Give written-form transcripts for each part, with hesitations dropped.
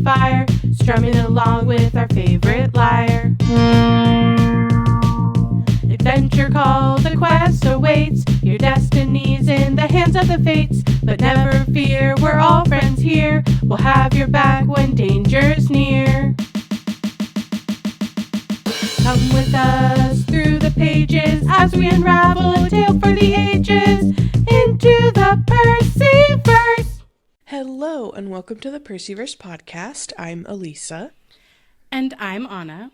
fire, strumming along with our favorite lyre. Adventure call, the quest awaits, your destiny's in the hands of the fates. But never fear, we're all friends here, we'll have your back when danger's near. Come with us through the pages as we unravel a tale for the ages into the Percy-Verse. Hello and welcome to the Percy-Verse podcast. I'm Alisa. And I'm Anna.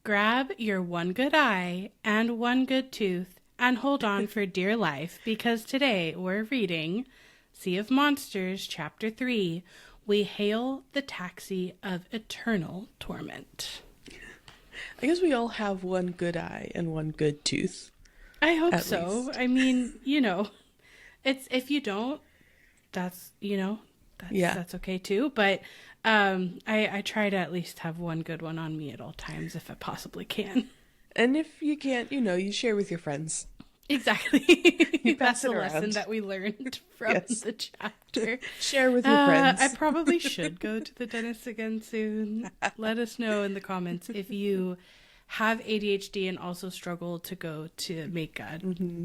Grab your one good eye and one good tooth and hold on for dear life, because today we're reading Sea of Monsters, Chapter 3. We hail the taxi of eternal torment. I guess we all have one good eye and one good tooth. I hope so. Least. I mean, it's if you don't, that's okay too. But I try to at least have one good one on me at all times if I possibly can. And if you can't, you share with your friends. Exactly. You pass That's it a around. lesson that we learned from the chapter. Share with your friends. I probably should go to the dentist again soon. Let us know in the comments if you have ADHD and also struggle to go to make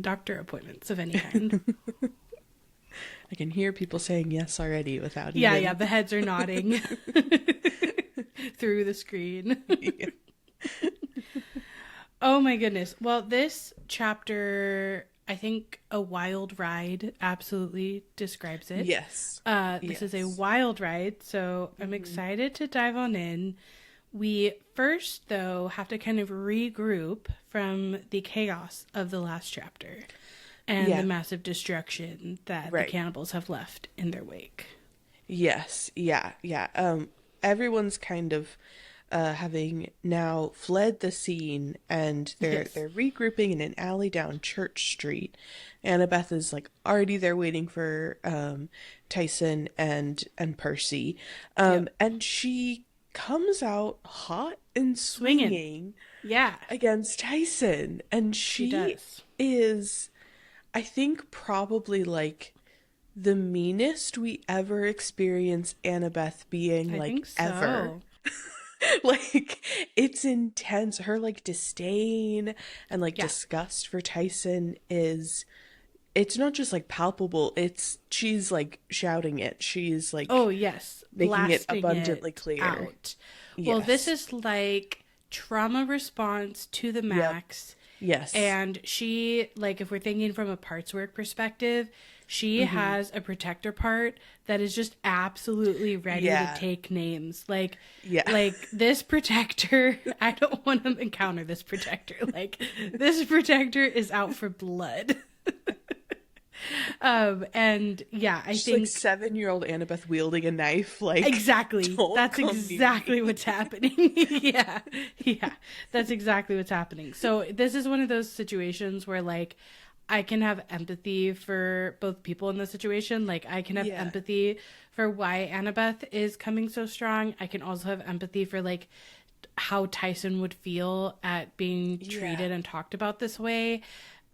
doctor appointments of any kind. I can hear people saying yes already without even... Yeah, the heads are nodding through the screen. Yeah. Oh my goodness. Well, this chapter, I think a wild ride absolutely describes it. Yes. This is a wild ride, so I'm excited to dive on in. We first, though, have to kind of regroup from the chaos of the last chapter and the massive destruction that the cannibals have left in their wake. Yes. Yeah. Everyone's kind of having now fled the scene, and they're regrouping in an alley down Church Street. Annabeth is already there waiting for Tyson and Percy, and she comes out hot and swinging against Tyson, and she is, I think, probably the meanest we ever experience Annabeth being ever. It's intense. Her disdain and disgust for Tyson it's not just palpable, she's shouting it. She's oh yes, making blasting it abundantly clear out. Well, this is trauma response to the max. Yes. And she, if we're thinking from a parts work perspective, she has a protector part that is just absolutely ready to take names. This protector, I don't want to encounter this protector. This protector is out for blood. And yeah, I think 7-year-old Annabeth wielding a knife. Exactly. That's exactly what's happening. Yeah. That's exactly what's happening. So this is one of those situations where I can have empathy for both people in the situation. I can have empathy for why Annabeth is coming so strong. I can also have empathy for how Tyson would feel at being treated and talked about this way.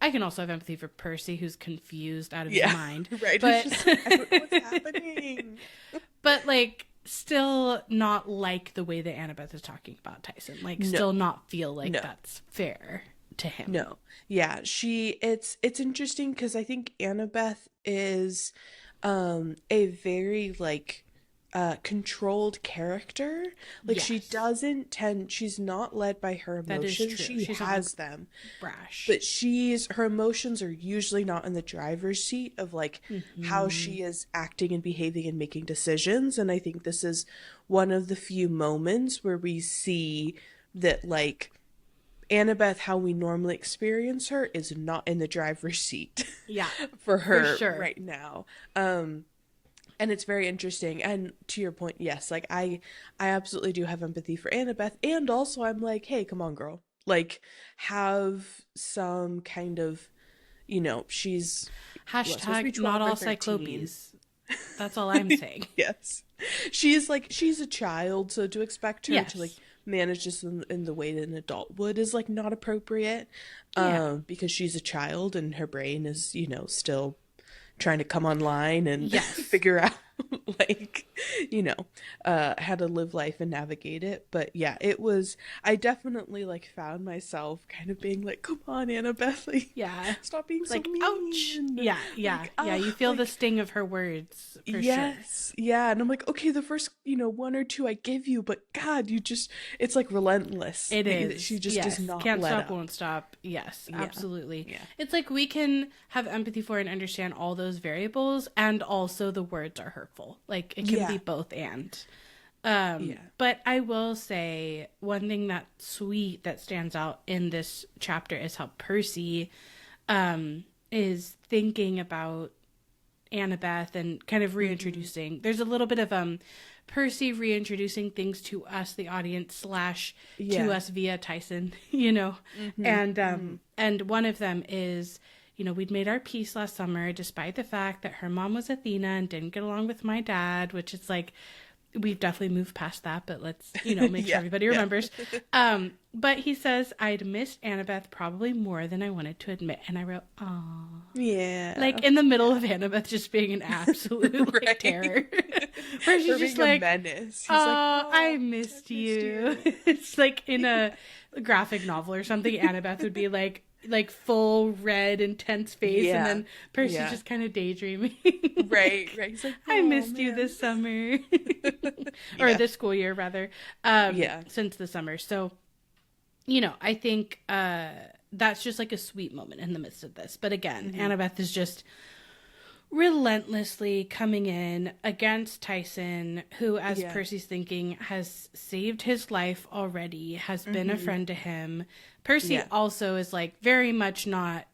I can also have empathy for Percy, who's confused out of his mind. Right. But I don't know what's happening. But still not the way that Annabeth is talking about Tyson. Still not feel that's fair to him. No. Yeah, it's interesting because I think Annabeth is a very controlled character. She's not led by her emotions. She has them. Brash. But her emotions are usually not in the driver's seat of how she is acting and behaving and making decisions. And I think this is one of the few moments where we see that Annabeth, how we normally experience her, is not in the driver's seat. Yeah. for her for sure. right now. And it's very interesting. And to your point, yes, I absolutely do have empathy for Annabeth. And also I'm hey, come on, girl. Have some kind of, she's... Hashtag not all cyclopes. That's all I'm saying. Yes. She's a child, so to expect her to manage this in the way that an adult would is not appropriate. Because she's a child and her brain is, still trying to come online and figure out like, you know, how to live life and navigate it. But yeah, it was, I definitely like found myself kind of being like, come on, Annabeth, like, Yeah. stop being so Like, mean. ouch. Yeah, yeah, Like, yeah. You feel the sting of her words for sure. yes, yeah. And I'm like, okay, the first, one or two I give you, but God, it's like relentless. It She is. just does Yes. not Can't let stop, up. won't stop. Yes, Yeah, absolutely. yeah, It's like we can have empathy for and understand all those variables, and also the words are hurtful. Like it can be yeah, both and. yeah. But I will say one thing that's sweet that stands out in this chapter is how Percy is thinking about Annabeth and kind of reintroducing. There's a little bit of Percy reintroducing things to us, the audience, slash to Yeah. us via Tyson, you know. And one of them is, we'd made our peace last summer despite the fact that her mom was Athena and didn't get along with my dad, which is like we've definitely moved past that, but let's, make sure everybody remembers. But he says, I'd missed Annabeth probably more than I wanted to admit. And I wrote, aw. Yeah. Like in the middle of Annabeth just being an absolute Right. terror. Where she's just being like, a menace. He's oh, like, I missed you. It's like in a graphic novel or something, Annabeth would be like full red intense face, and then Percy's just kind of daydreaming. Right. He's like, I missed you man. this summer. Or this school year rather, since the summer. So I think that's just like a sweet moment in the midst of this. But again, Annabeth is just relentlessly coming in against Tyson, who, as Percy's thinking, has saved his life already, has been a friend to him. Percy also is like very much not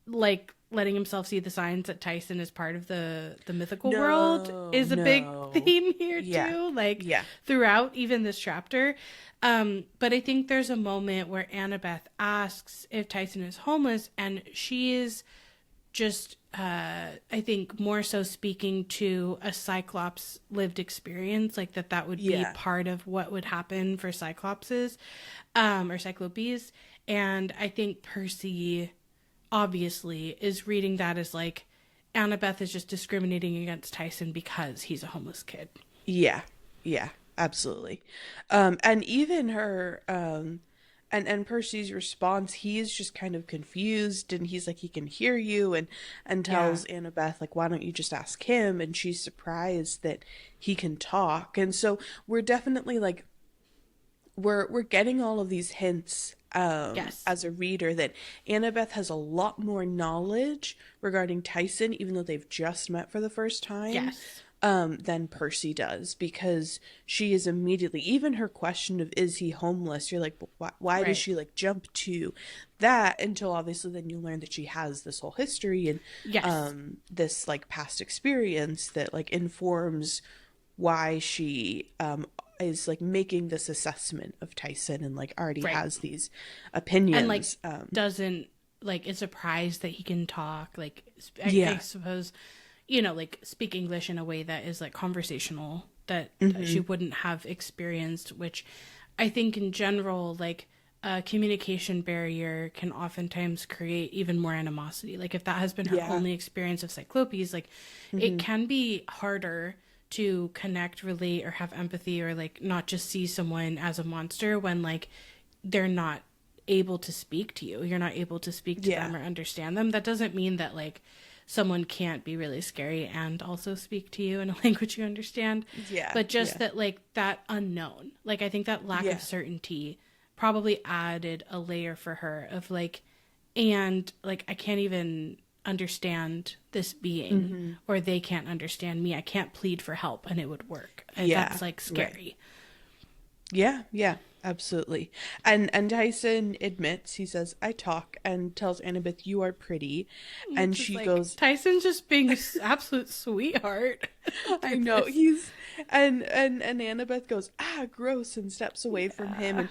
like letting himself see the signs that Tyson is part of the mythical world is a big theme here too. Like throughout even this chapter. But I think there's a moment where Annabeth asks if Tyson is homeless, and she is just I think more so speaking to a Cyclops lived experience, like that would be part of what would happen for Cyclopses or Cyclopes. And I think Percy obviously is reading that as like Annabeth is just discriminating against Tyson because he's a homeless kid. Yeah, absolutely. And even her and Percy's response, he is just kind of confused, and he's like, he can hear you, and tells Annabeth, like, why don't you just ask him? And she's surprised that he can talk. And so we're definitely like, we're getting all of these hints as a reader that Annabeth has a lot more knowledge regarding Tyson, even though they've just met for the first time. Than Percy does, because she is immediately, even her question of is he homeless, you're like, why does she like jump to that, until obviously then you learn that she has this whole history and this like past experience that like informs why she is like making this assessment of Tyson, and like already has these opinions, and like doesn't like is surprised that he can talk, like I suppose like speak English in a way that is like conversational, that she wouldn't have experienced, which I think in general, like a communication barrier can oftentimes create even more animosity. Like if that has been her only experience of Cyclopes, like it can be harder to connect, relate, or have empathy, or like not just see someone as a monster when like they're not able to speak to you. You're not able to speak to them or understand them. That doesn't mean that like someone can't be really scary and also speak to you in a language you understand. But just that like that unknown, like I think that lack of certainty probably added a layer for her of like, and like I can't even understand this being, or they can't understand me. I can't plead for help and it would work. And that's like scary. Yeah, absolutely. And Tyson admits, he says, I talk, and tells Annabeth, you are pretty. And she like, goes, Tyson's just being an absolute sweetheart. I know. He's and Annabeth goes, gross, and steps away from him. And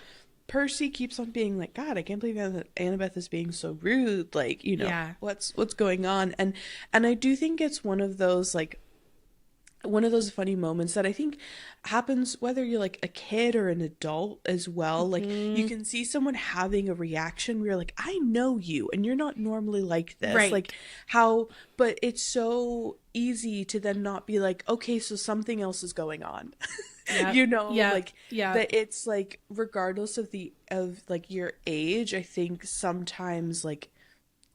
Percy keeps on being like, God, I can't believe that Annabeth is being so rude. Like, what's going on? And I do think it's one of those like, one of those funny moments that I think happens whether you're like a kid or an adult as well. Like you can see someone having a reaction where you're like, I know you and you're not normally like this. Right. Like how, but it's so easy to then not be like, okay, so something else is going on. Yep. You know, Yep. like Yep. that it's like regardless of like your age, I think sometimes like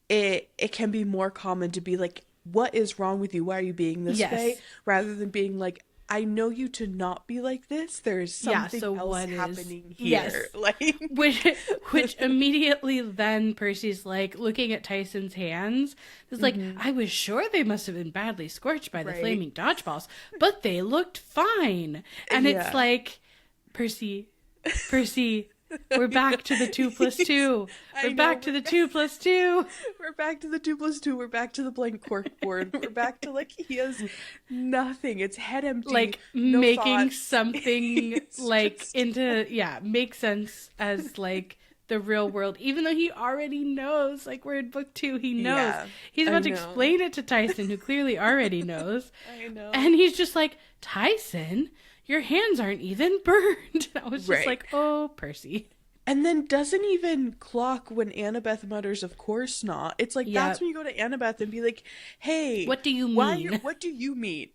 it can be more common to be like, what is wrong with you? Why are you being this way? Rather than being like, I know you to not be like this. There's something else happening here. Yes. Like which immediately then Percy's like looking at Tyson's hands. It's like, I was sure they must have been badly scorched by the flaming dodgeballs, but they looked fine. And it's like, Percy, we're back to the 2 plus 2. We're back to the 2 plus 2. We're back to the 2 plus 2. We're back to the blank corkboard. We're back to like he has nothing. It's head empty. Like no making thoughts. something like just... into make sense as like the real world, even though he already knows. Like we're in book 2, he knows. Yeah, he's about to explain it to Tyson, who clearly already knows. I know. And he's just like, Tyson, your hands aren't even burned. I was just like, oh, Percy. And then doesn't even clock when Annabeth mutters, of course not. It's like, that's when you go to Annabeth and be like, hey. What do you mean? What do you mean?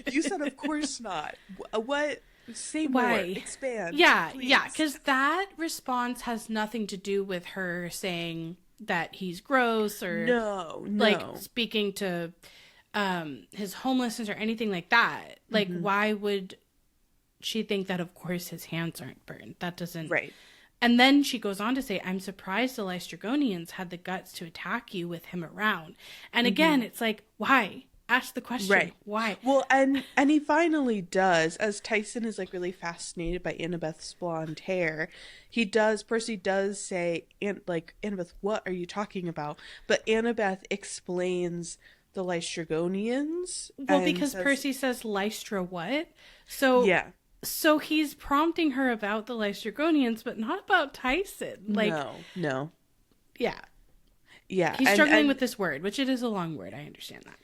You said, of course not. What? Say Why? More. Expand. Yeah, please. yeah. Because that response has nothing to do with her saying that he's gross or like speaking to his homelessness or anything like that. Like, why would she think that, of course, his hands aren't burned? That doesn't... Right. And then she goes on to say, I'm surprised the Lystragonians had the guts to attack you with him around. And again, it's like, why? Ask the question. Right. Why? Well, and he finally does, as Tyson is like really fascinated by Annabeth's blonde hair. Percy does say, Annabeth, what are you talking about? But Annabeth explains the Lystragonians. Well, because Percy says Lystra what? So yeah. So he's prompting her about the Lystragonians, but not about Tyson. Like, no. Yeah. Yeah. He's struggling with this word, which it is a long word. I understand that.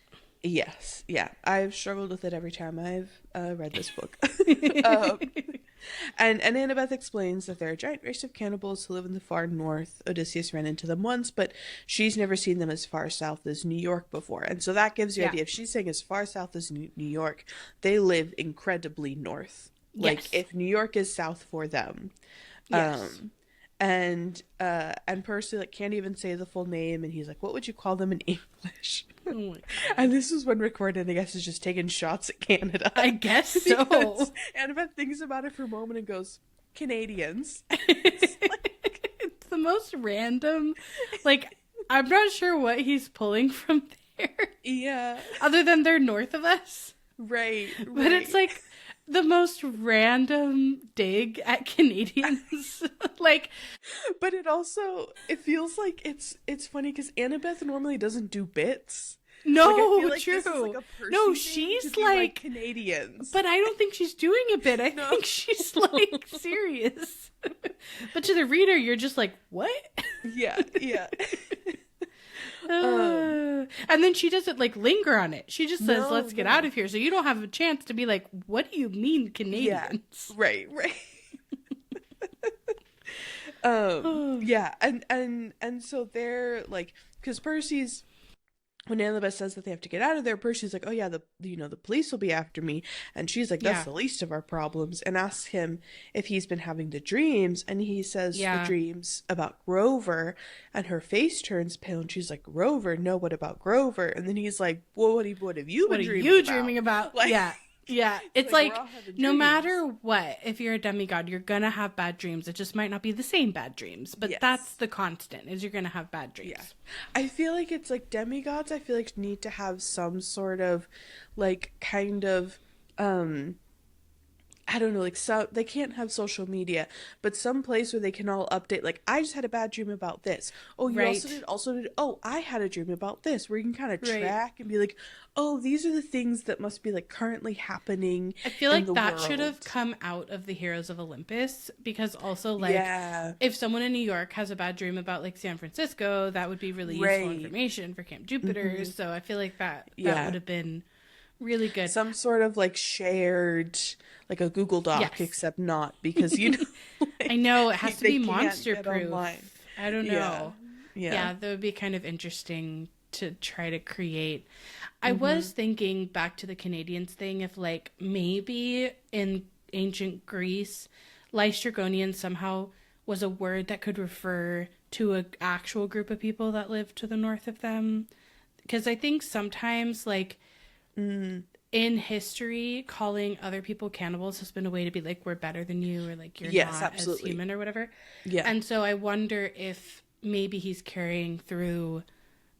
Yes. Yeah. I've struggled with it every time I've read this book. And Annabeth explains that they're a giant race of cannibals who live in the far north. Odysseus ran into them once, but she's never seen them as far south as New York before. And so that gives you the idea. If she's saying as far south as New York, they live incredibly north. Like if New York is south for them. Yes. And Percy like can't even say the full name, and he's like, what would you call them in English? Oh my God. And this is when Rick Riordan, I guess, is just taking shots at Canada. I guess so. Annabeth thinks about it for a moment and goes, Canadians. It's the most random. Like, I'm not sure what he's pulling from there. Yeah. Other than they're north of us. Right. But it's like the most random dig at Canadians. Like, but it feels like it's funny because Annabeth normally doesn't do bits. No, like, true. This is like a Percy no, thing she's to be like Canadians. But I don't think she's doing a bit. I think she's like serious. But to the reader, you're just like, what? Yeah. And then she doesn't like linger on it. She just says, let's get out of here. So you don't have a chance to be like, what do you mean Canadians? Yeah, right. Yeah. And so they're like, because Percy's, when Annabeth says that they have to get out of there, Percy's like, oh yeah, the police will be after me. And she's like, that's the least of our problems, and asks him if he's been having the dreams. And he says the dreams about Grover, and her face turns pale and she's like, Grover? No, what about Grover? And then he's like, well, what have you been dreaming about? Like, yeah. It's like no matter what, if you're a demigod, you're gonna have bad dreams. It just might not be the same bad dreams, but that's the constant, is you're gonna have bad dreams. Yeah. I feel like it's like demigods, I feel like need to have some sort of like kind of I don't know, like, so they can't have social media, but some place where they can all update, like, I just had a bad dream about this. Oh, you also did, oh, I had a dream about this, where you can kind of track and be like, oh, these are the things that must be, like, currently happening. I feel like that should have come out of the Heroes of Olympus, because also, like, if someone in New York has a bad dream about, like, San Francisco, that would be really useful information for Camp Jupiter. So I feel like that would have been Really good. Some sort of like shared, like a Google Doc, Yes. except not, because you know, I like, know it has to they be can't monster get online. proof. I don't Yeah. know. Yeah. Yeah, that would be kind of interesting to try to create. I Mm-hmm. was thinking back to the Canadians thing, if like maybe in ancient Greece, Lystrigonian somehow was a word that could refer to an actual group of people that lived to the north of them. Because I think sometimes, like, Mm. in history, calling other people cannibals has been a way to be like, we're better than you, or like, you're Yes, not as absolutely. human, or whatever. Yeah. And so I wonder if maybe he's carrying through,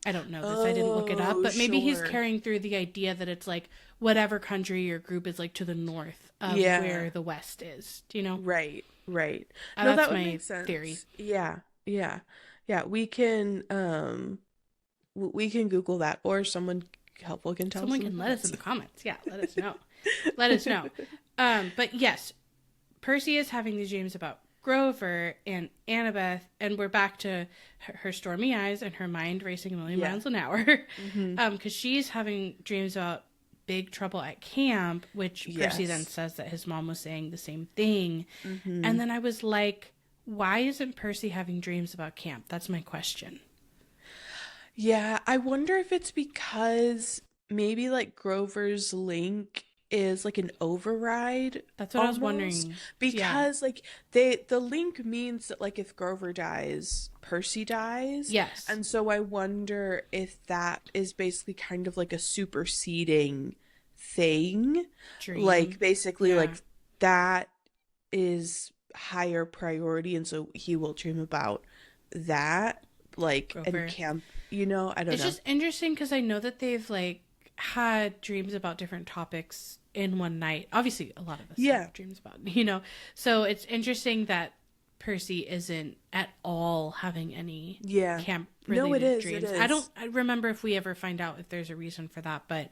I don't know this, I didn't look it up, Oh, but maybe he's sure. carrying through the idea that it's like whatever country or group is like to the north of Yeah. where the West is. Do you know? Right. Right. No, That's that would my make theory. sense. Yeah. Yeah. Yeah. We can Google that, or someone helpful can tell us Someone in the can let us in comments. the comments. Yeah, let us know. Let us know. But yes, Percy is having these dreams about Grover and Annabeth, and we're back to her stormy eyes and her mind racing a million Yeah. miles an hour. Mm-hmm. Because she's having dreams about big trouble at camp, which Percy then Yes. says that his mom was saying the same thing. Mm-hmm. And then I was like, why isn't Percy having dreams about camp? That's my question. Yeah, I wonder if it's because maybe like Grover's link is like an override That's what I was almost, wondering. Yeah. because like the link means that like if Grover dies, Percy dies. Yes. And so I wonder if that is basically kind of like a superseding thing. Like Dream. basically Yeah. like that is higher priority, and so he will dream about that, like, and Grover. camp, I don't It's know. just interesting because I know that they've like had dreams about different topics in one night. Obviously, a lot of us Yeah. have dreams about. So it's interesting that Percy isn't at all having any Yeah. camp No, it related is. It dreams. is. I remember if we ever find out if there's a reason for that, but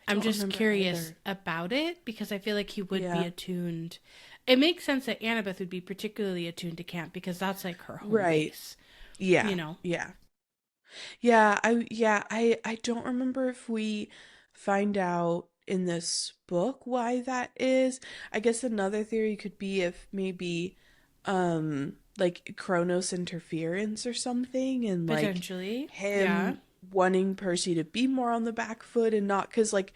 I I'm don't just remember curious either. about it because I feel like he would be Yeah. attuned. It makes sense that Annabeth would be particularly attuned to camp because that's like her home Right. base, you Yeah. know? Yeah. Yeah, I don't remember if we find out in this book why that is. I guess another theory could be if maybe like Kronos interference or something, and like Potentially. Yeah. him wanting Percy to be more on the back foot, and not because like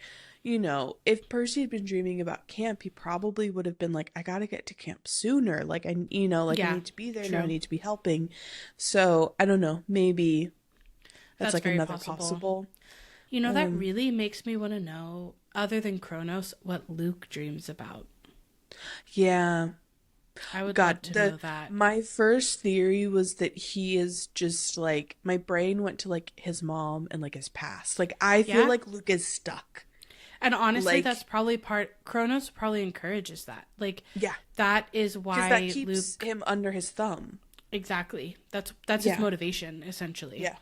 if Percy had been dreaming about camp, he probably would have been like, I gotta get to camp sooner, like like I Yeah. need to be there now, I True. need to be helping. So I don't know, maybe that's That's like very another possible. possible. That Um, really makes me want to know, other than Kronos, what Luke dreams about. yeah. I would God, love to the know that. my first theory was that he is just like, my brain went to like his mom and like his past. Like I feel Yeah. like Luke is stuck. And honestly, that's Like, probably Kronos probably encourages that. Like, yeah, that is because that why keeps Luke. him under his thumb. Exactly. That's his Yeah. motivation, essentially. Yeah.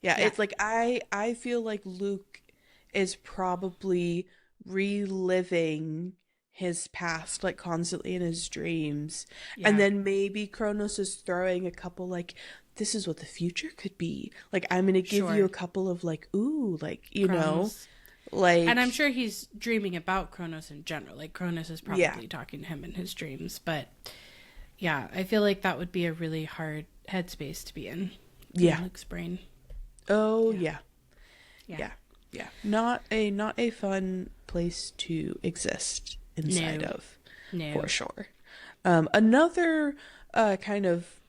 Yeah, Yeah. it's like I feel like Luke is probably reliving his past like constantly in his dreams. And Yeah. then maybe Kronos is throwing a couple like, this is what the future could be. Like I'm gonna give you a Sure. couple of like, ooh, like, Kronos. And I'm like, sure he's dreaming about Kronos in general. Like, Kronos is yeah. probably talking to him in his dreams. But yeah, I feel like that would be a really hard headspace to be in Yeah. Luke's brain. Oh Yeah. yeah. Yeah. Yeah. Yeah. Not a fun place to exist inside No. of, for No. sure. Another kind of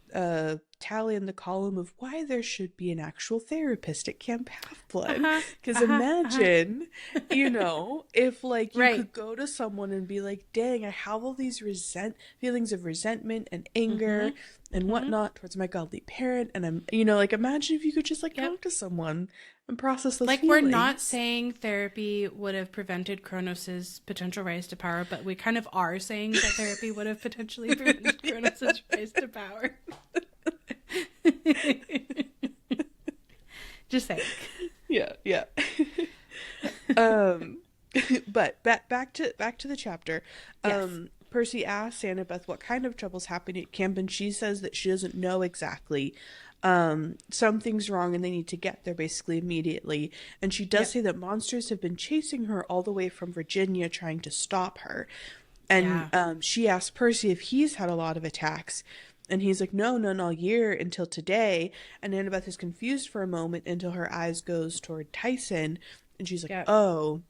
tally in the column of why there should be an actual therapist at Camp Half-Blood. Uh-huh. Because Uh-huh. Uh-huh. imagine, if like you Right. could go to someone and be like, dang, I have all these feelings of resentment and anger Mm-hmm. and Mm-hmm. whatnot towards my godly parent, and I'm, like, imagine if you could just like Yep. talk to someone and process those Like, we're not feelings. saying therapy would have prevented Kronos' potential rise to power, but we kind of are saying that therapy would have potentially prevented Kronos' rise to power. Just saying. Yeah, yeah. um but back to the chapter. Yes. Percy asks Annabeth what kind of trouble's happening at camp, and she says that she doesn't know exactly. something's wrong and they need to get there basically immediately. And she does say that monsters have been chasing her all the way from Virginia trying to stop her. And she asks Percy if he's had a lot of attacks. And he's like, no, none all year until today. And Annabeth is confused for a moment until her eyes goes toward Tyson. And she's like, oh.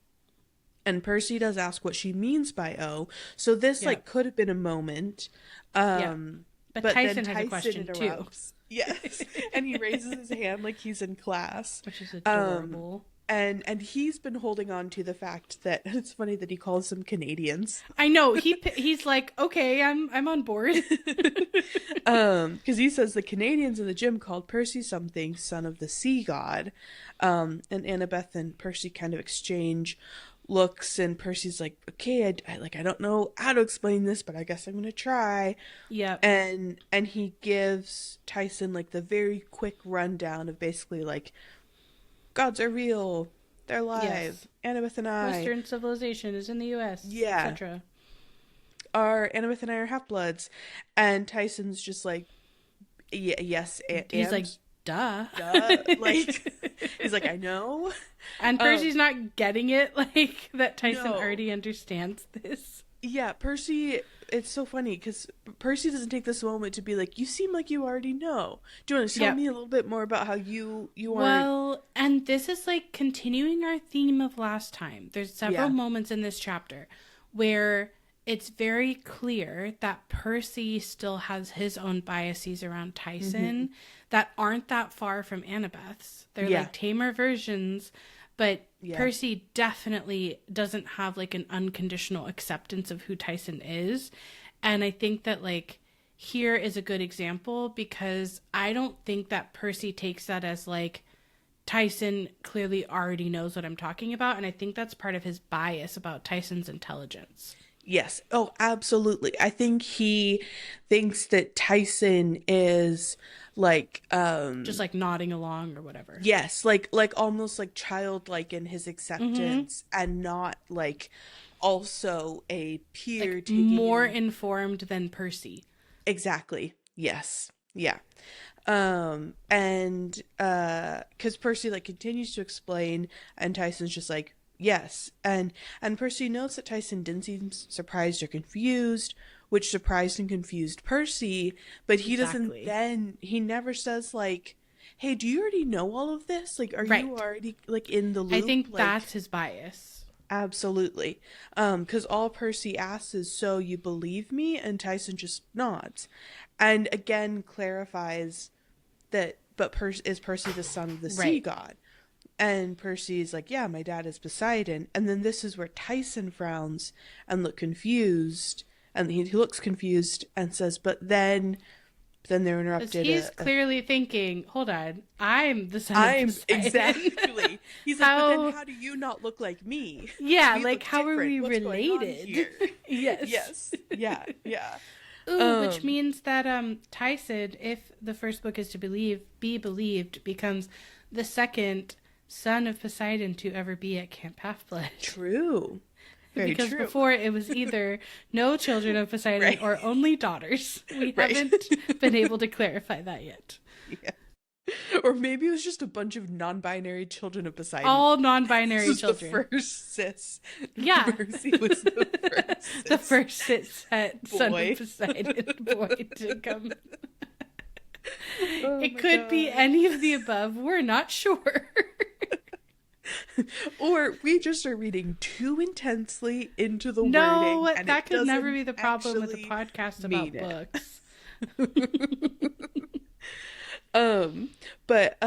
And Percy does ask what she means by oh. So this like could have been a moment. But Tyson had a question interrupts. Too. Yes. And he raises his hand like he's in class. Which is adorable. And he's been holding on to the fact that it's funny that he calls them Canadians. I know he's like, okay, I'm on board. Because he says the Canadians in the gym called Percy something, son of the sea god. And Annabeth and Percy kind of exchange looks, and Percy's like, okay, I don't know how to explain this, but I guess I'm gonna try. Yeah. And he gives Tyson like the very quick rundown of basically like, gods are real, they're live. Yes. Annabeth and I. Western civilization is in the U.S. Yeah. Etc. Annabeth and I are half-bloods. And Tyson's just like, yes, he's like, duh. Like, he's like, I know. And Percy's not getting it, like, that Tyson already understands this. Yeah, Percy, it's so funny, because Percy doesn't take this moment to be like, you seem like you already know. Do you want to tell me a little bit more about how you are? Well, and this is, like, continuing our theme of last time. There's several moments in this chapter where it's very clear that Percy still has his own biases around Tyson that aren't that far from Annabeth's. They're, like, tamer versions, but Percy definitely doesn't have like an unconditional acceptance of who Tyson is. And I think that like here is a good example, because I don't think that Percy takes that as like Tyson clearly already knows what I'm talking about. And I think that's part of his bias about Tyson's intelligence. Yes. Oh, absolutely. I think he thinks that Tyson is like just like nodding along or whatever. Yes, like almost like childlike in his acceptance, and not like also a peer, like more informed than Percy. Exactly. Yes. Yeah. And because Percy like continues to explain, and Tyson's just like, yes. And Percy notes that Tyson didn't seem surprised or confused, which surprised and confused Percy, but he doesn't then, he never says like, hey, do you already know all of this? Like, are you already like in the loop? I think like, that's his bias. Absolutely. Because all Percy asks is, so you believe me? And Tyson just nods. And again clarifies that, but is Percy the son of the sea god? And Percy's like, yeah, my dad is Poseidon. And then this is where Tyson frowns and looks confused. And he looks confused and says, but then they're interrupted. He's clearly thinking, hold on, I'm the son of Poseidon. Exactly. He's like, but then how do you not look like me? Yeah, like, how are we related? Yes. Yeah. Ooh, which means that Tyson, if the first book is to be believed, becomes the second son of Poseidon to ever be at Camp Half-Blood. True. Very because true. Before it was either no children of Poseidon or only daughters. We haven't been able to clarify that yet. Yeah. Or maybe it was just a bunch of non-binary children of Poseidon. All non-binary children. The first cis. Yeah. Percy was the first cis. The first cis son of Poseidon boy to come. It could be any of the above. We're not sure. Or we just are reading too intensely into the wording. No, that could never be the problem with the podcast about books. But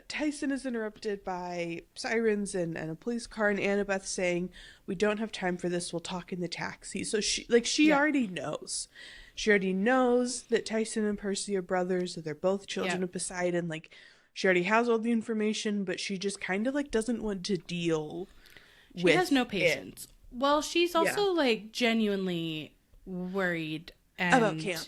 Tyson is interrupted by sirens and a police car, and Annabeth saying, we don't have time for this, we'll talk in the taxi. So she already knows. She already knows that Tyson and Percy are brothers, that they're both children of Poseidon. Like, she already has all the information, but she just kind of like doesn't want to deal with it. She has no patience. Well, she's also like genuinely worried about camp.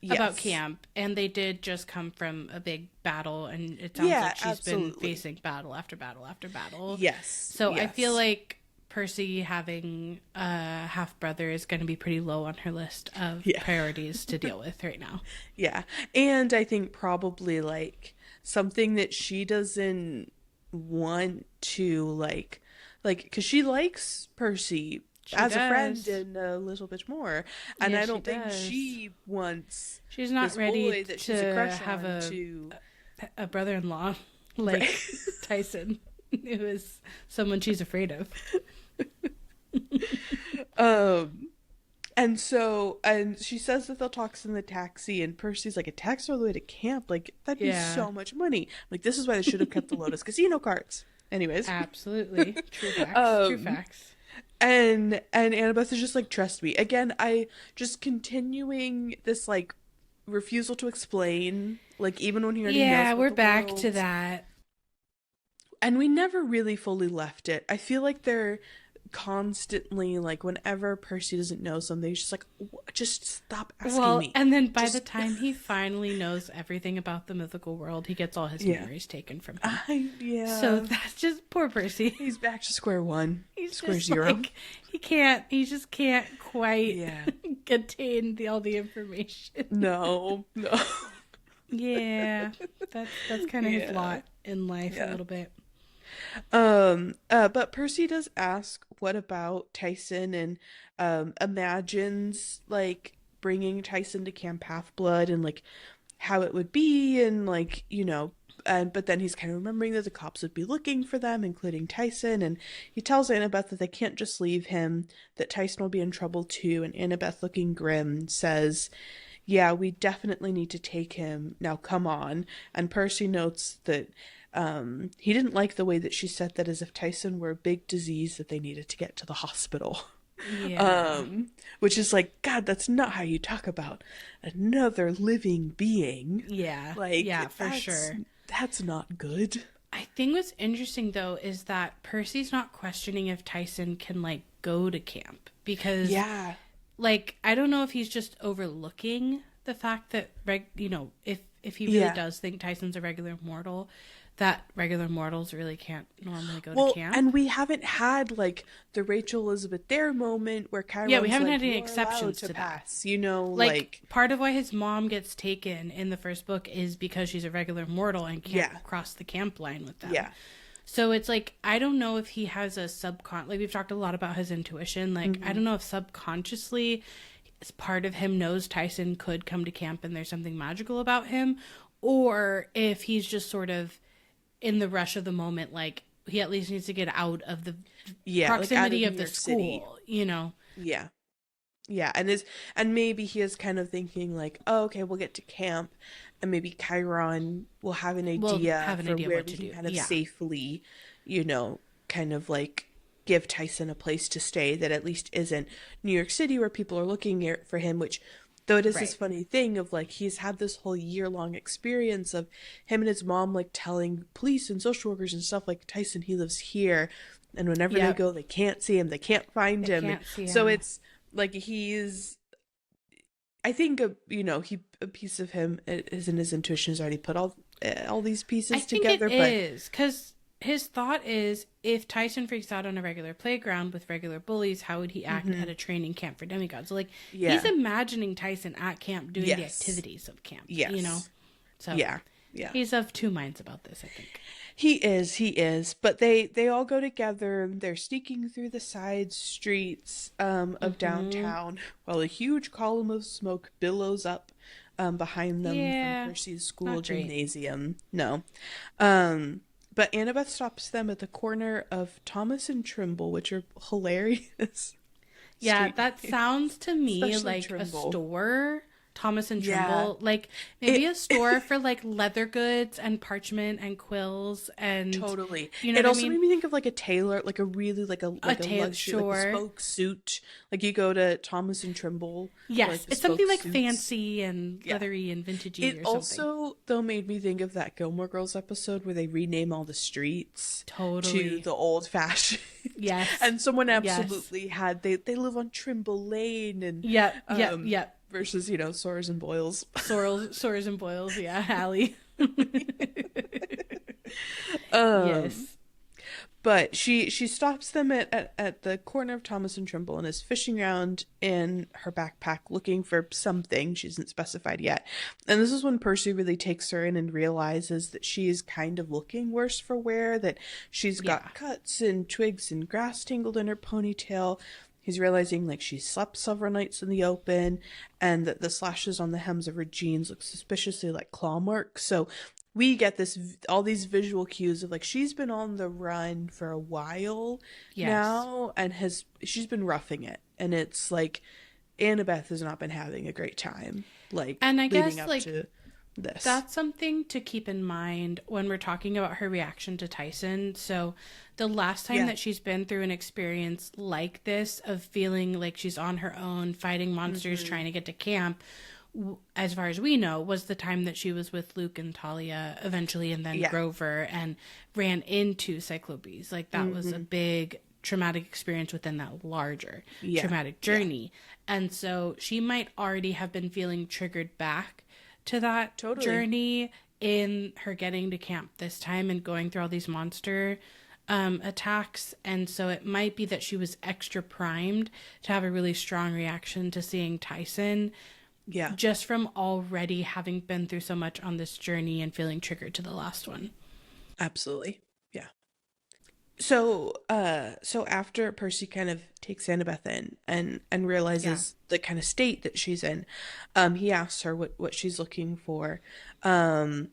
Yes. About camp, and they did just come from a big battle, and it sounds like she's been facing battle after battle after battle. Yes. So I feel like Percy having a half brother is going to be pretty low on her list of priorities to deal with right now. Yeah. And I think probably like something that she doesn't want to like, because she likes Percy as a friend and a little bit more. And I don't think she wants she's not this ready boy that she's a crush have on a brother-in-law like Tyson, who is someone she's afraid of. And she says that they'll talk in the taxi, and Percy's like, a taxi all the way to camp? Like, that'd be so much money. Like, this is why they should have kept the Lotus Casino cards. Anyways. Absolutely. True facts. True facts. And Annabeth is just like, trust me. Again, I just continuing this, like, refusal to explain, like, even when he already knows. Yeah, we're back to that. And we never really fully left it. I feel like they're constantly, like, whenever Percy doesn't know something, he's just like, just stop asking me. And then by the time he finally knows everything about the mythical world, he gets all his memories taken from him. So that's just poor Percy. He's back to square one. He's square just zero. Like, he just can't quite contain all the information. No. Yeah. That's kind of his lot in life a little bit. But Percy does ask what about Tyson, and imagines like bringing Tyson to Camp Half-Blood and like how it would be, and like, you know, but then he's kind of remembering that the cops would be looking for them, including Tyson, and he tells Annabeth that they can't just leave him, that Tyson will be in trouble too, and Annabeth, looking grim, says, yeah, we definitely need to take him, now come on. And Percy notes that he didn't like the way that she said that, as if Tyson were a big disease that they needed to get to the hospital. Yeah. Which is like, God, that's not how you talk about another living being. Yeah. Like, yeah, for sure. That's not good. I think what's interesting, though, is that Percy's not questioning if Tyson can, like, go to camp. Because, like, I don't know if he's just overlooking the fact that, you know, if he really does think Tyson's a regular mortal, that regular mortals really can't normally go to camp. And we haven't had, like, the Rachel Elizabeth Dare moment where Chiron's we haven't like, had any exceptions to pass, you know, like part of why his mom gets taken in the first book is because she's a regular mortal and can't cross the camp line with them. So it's like, I don't know if he has a like, we've talked a lot about his intuition. Like, I don't know if subconsciously part of him knows Tyson could come to camp and there's something magical about him, or if he's just sort of in the rush of the moment, like, he at least needs to get out of the proximity of the school, you know? Yeah. And maybe he is kind of thinking like, oh, okay, we'll get to camp, and maybe Chiron will have an idea for where we can kind of safely, you know, kind of like give Tyson a place to stay that at least isn't New York City where people are looking for him, which, though it is this funny thing of like, he's had this whole year-long experience of him and his mom like telling police and social workers and stuff like, Tyson, he lives here, and whenever they go, they can't see him, they can't find him. So it's like, he's, I think a piece of him is in his intuition has already put all these pieces together. It is because his thought is, if Tyson freaks out on a regular playground with regular bullies, how would he act at a training camp for demigods? So, like, he's imagining Tyson at camp doing the activities of camp, you know? So, he's of two minds about this, I think. He is. But they all go together. They're sneaking through the side streets of downtown while a huge column of smoke billows up behind them from Percy's school gymnasium. No. But Annabeth stops them at the corner of Thomas and Trimble, which are hilarious. Yeah, that sounds to me like Trimble. A store. Thomas and Trimble, like maybe a store for like leather goods and parchment and quills and totally. You know, it also made me think of like a tailor, like a really like a luxury, sure. like bespoke suit. Like you go to Thomas and Trimble. Yes, like it's something like fancy and leathery and vintagey. It also though made me think of that Gilmore Girls episode where they rename all the streets to the old fashioned. Yes, and someone absolutely had they live on Trimble Lane and yep. Versus, you know, Sores and Boils. Sores and Boils, yeah, Hallie. Yes. But she stops them at the corner of Thomas and Trimble and is fishing around in her backpack looking for something she hasn't specified yet. And this is when Percy really takes her in and realizes that she is kind of looking worse for wear, that she's got cuts and twigs and grass tangled in her ponytail. He's realizing like she slept several nights in the open, and that the slashes on the hems of her jeans look suspiciously like claw marks. So we get all these visual cues of like she's been on the run for a while now, and she's been roughing it, and it's like Annabeth has not been having a great time, like, and I leading guess up like to this. that's something to keep in mind when we're talking about her reaction to Tyson. So the last time that she's been through an experience like this of feeling like she's on her own, fighting monsters, trying to get to camp, as far as we know, was the time that she was with Luke and Talia eventually, and then Grover, and ran into Cyclopes. Like that was a big traumatic experience within that larger traumatic journey. And so she might already have been feeling triggered back to that journey in her getting to camp this time and going through all these monster attacks. And so it might be that she was extra primed to have a really strong reaction to seeing Tyson, just from already having been through so much on this journey and feeling triggered to the last one. Absolutely. Yeah. So after Percy kind of takes Annabeth in and realizes the kind of state that she's in, he asks her what she's looking for. And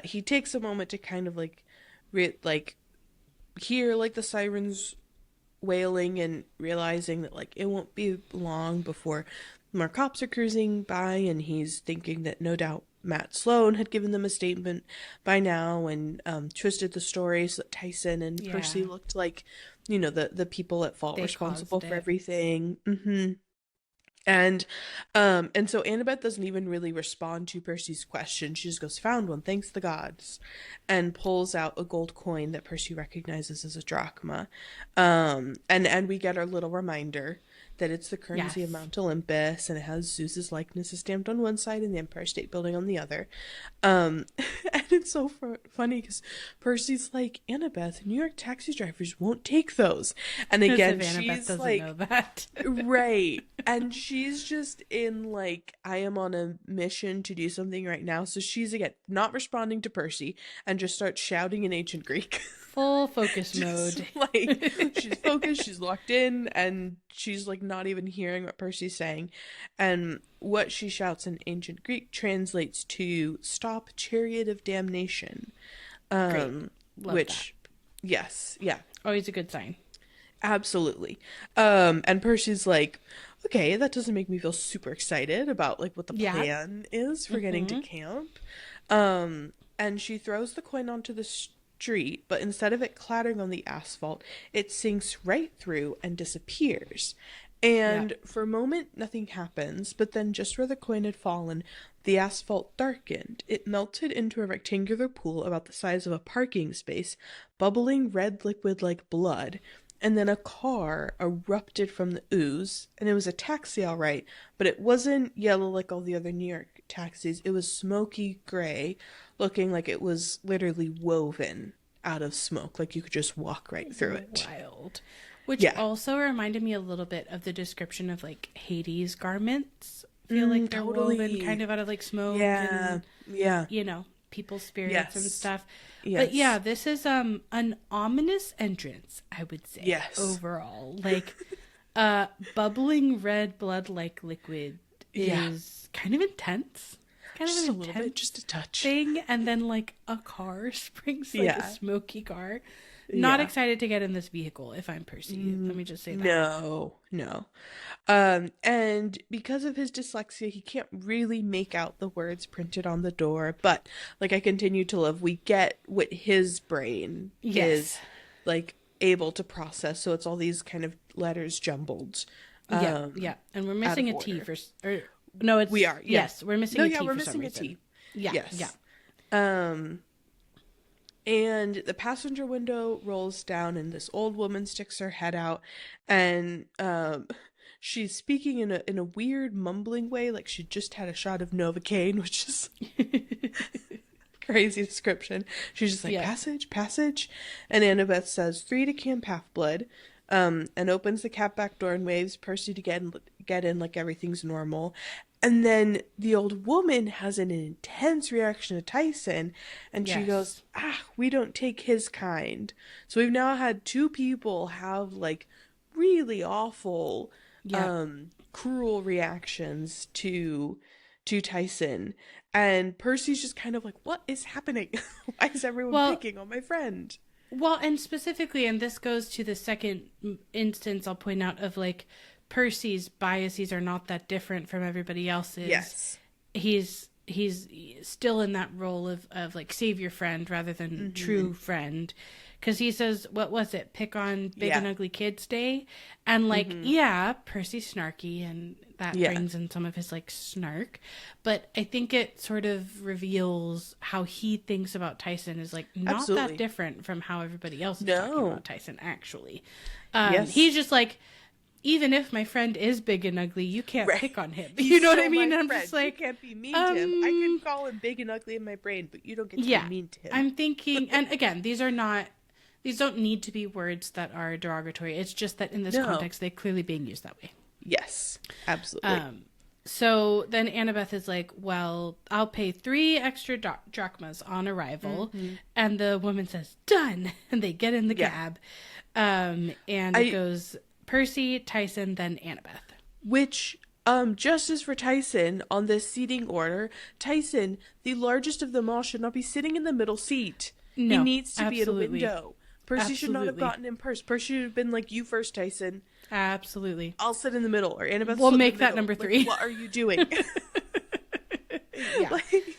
he takes a moment to kind of like hear like the sirens wailing, and realizing that like it won't be long before more cops are cruising by, and he's thinking that no doubt Matt Sloan had given them a statement by now, and twisted the story so that Tyson and Percy looked like, you know, the people at fault, responsible for everything. And so Annabeth doesn't even really respond to Percy's question. She just goes, "Found one, thanks the gods," and pulls out a gold coin that Percy recognizes as a drachma. And we get our little reminder that it's the currency of Mount Olympus, and it has Zeus's likeness stamped on one side and the Empire State Building on the other. And it's so funny because Percy's like, "Annabeth, New York taxi drivers won't take those." And again, she's like, know that. Right. And she's just in like, I am on a mission to do something right now. So she's again not responding to Percy and just starts shouting in ancient Greek. Full focus mode. Like, she's focused, she's locked in, and she's like not even hearing what Percy's saying. And what she shouts in ancient Greek translates to "Stop, chariot of damnation." Which that. Yes, yeah. Always a good sign. Absolutely. And Percy's like, "Okay, that doesn't make me feel super excited about like what the plan is for getting to camp." And she throws the coin onto the street, but instead of it clattering on the asphalt, it sinks right through and disappears. And for a moment, nothing happens, but then just where the coin had fallen, the asphalt darkened. It melted into a rectangular pool about the size of a parking space, bubbling red liquid like blood. And then a car erupted from the ooze, and it was a taxi all right, but it wasn't yellow like all the other New York taxis. It was smoky gray, looking like it was literally woven out of smoke, like you could just walk right through it. Wild. Which also reminded me a little bit of the description of like Hades garments. I feel like they're woven kind of out of like smoke and, you know, people's spirits and stuff. But yeah, this is an ominous entrance, I would say. Overall, like bubbling red blood like liquid is kind of intense. Kind just of a little bit, just a touch thing, and then like a car springs, like a smoky car. Not excited to get in this vehicle if I'm Percy. Let me just say that. No. And because of his dyslexia, he can't really make out the words printed on the door. But like I continue to love, we get what his brain is like able to process. So it's all these kind of letters jumbled. And we're missing a T for. No, it's we are. Yes, we're missing a T. We're for missing some a reason. T. Yes. And the passenger window rolls down, and this old woman sticks her head out, and she's speaking in a weird mumbling way, like she just had a shot of Novocaine, which is crazy description. She's just like, passage, passage. And Annabeth says, 3 to Camp Half-Blood, and opens the cap back door and waves Percy to get in like everything's normal. And then the old woman has an intense reaction to Tyson, and she goes, we don't take his kind. So we've now had 2 people have like really awful, cruel reactions to Tyson. And Percy's just kind of like, what is happening? Why is everyone picking on my friend? Well, and specifically, and this goes to the second instance I'll point out of like Percy's biases are not that different from everybody else's. Yes. He's still in that role of like savior friend rather than true friend. Because he says, what was it? Pick on Big and Ugly Kids Day. And like, Percy's snarky and that brings in some of his like snark. But I think it sort of reveals how he thinks about Tyson is like not that different from how everybody else is talking about Tyson actually. He's just like, even if my friend is big and ugly, you can't pick on him. You know what I mean? I'm just like, you can't be mean to him. I can call him big and ugly in my brain, but you don't get to be mean to him. I'm thinking, and again, these don't need to be words that are derogatory. It's just that in this context, they're clearly being used that way. Yes, absolutely. So then Annabeth is like, well, I'll pay 3 extra drachmas on arrival. And the woman says, done. And they get in the cab. And it goes Percy, Tyson, then Annabeth. Which, justice for Tyson on this seating order. Tyson, the largest of them all, should not be sitting in the middle seat. No, he needs to be at a window. Percy should not have gotten in first. Percy should have been like, you first, Tyson. Absolutely. I'll sit in the middle. Or Annabeth. We'll make that number 3. Like, what are you doing? Like,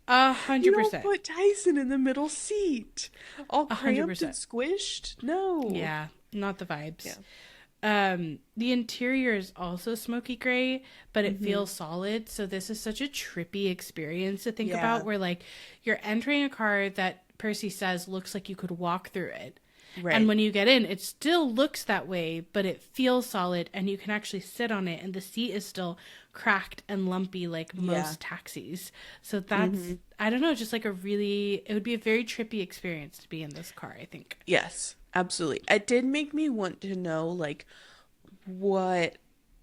100%. You don't put Tyson in the middle seat. All cramped 100%. And squished. No. Yeah, not the vibes. Yeah. The interior is also smoky gray, but it feels solid. So this is such a trippy experience to think about, where like you're entering a car that Percy says looks like you could walk through it. Right. And when you get in, it still looks that way, but it feels solid and you can actually sit on it, and the seat is still cracked and lumpy like most taxis. So that's, I don't know, just like it would be a very trippy experience to be in this car, I think. Yes, absolutely. It did make me want to know like what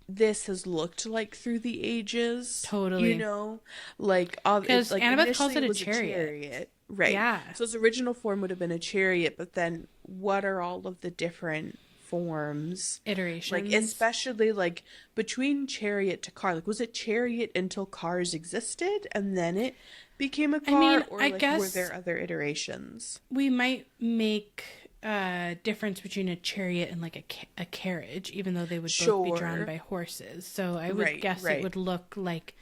this has looked like through the ages. Totally. You know? Like, because like Annabeth calls it a chariot. Right. Yeah. So its original form would have been a chariot, but then what are all of the different forms? Iterations. Like, especially, like, between chariot to car. Like, was it chariot until cars existed, and then it became a car? I mean, or, like, guess were there other iterations? We might make a difference between a chariot and, like, a carriage, even though they would both be drawn by horses. So I would guess it would look like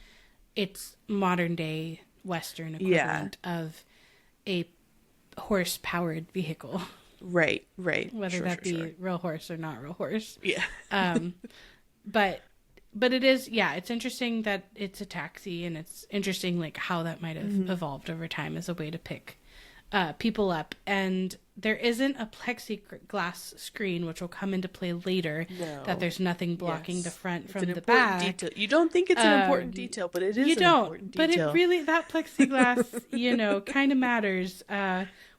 its modern-day Western equivalent of a horse-powered vehicle. Right. Whether that be real horse or not real horse. Yeah. But it is, it's interesting that it's a taxi, and it's interesting like how that might have evolved over time as a way to pick people up. And there isn't a plexiglass screen, which will come into play later, that there's nothing blocking the front from the back. Detail. You don't think it's an important detail, but it is important detail. But it really, that plexiglass, kind of matters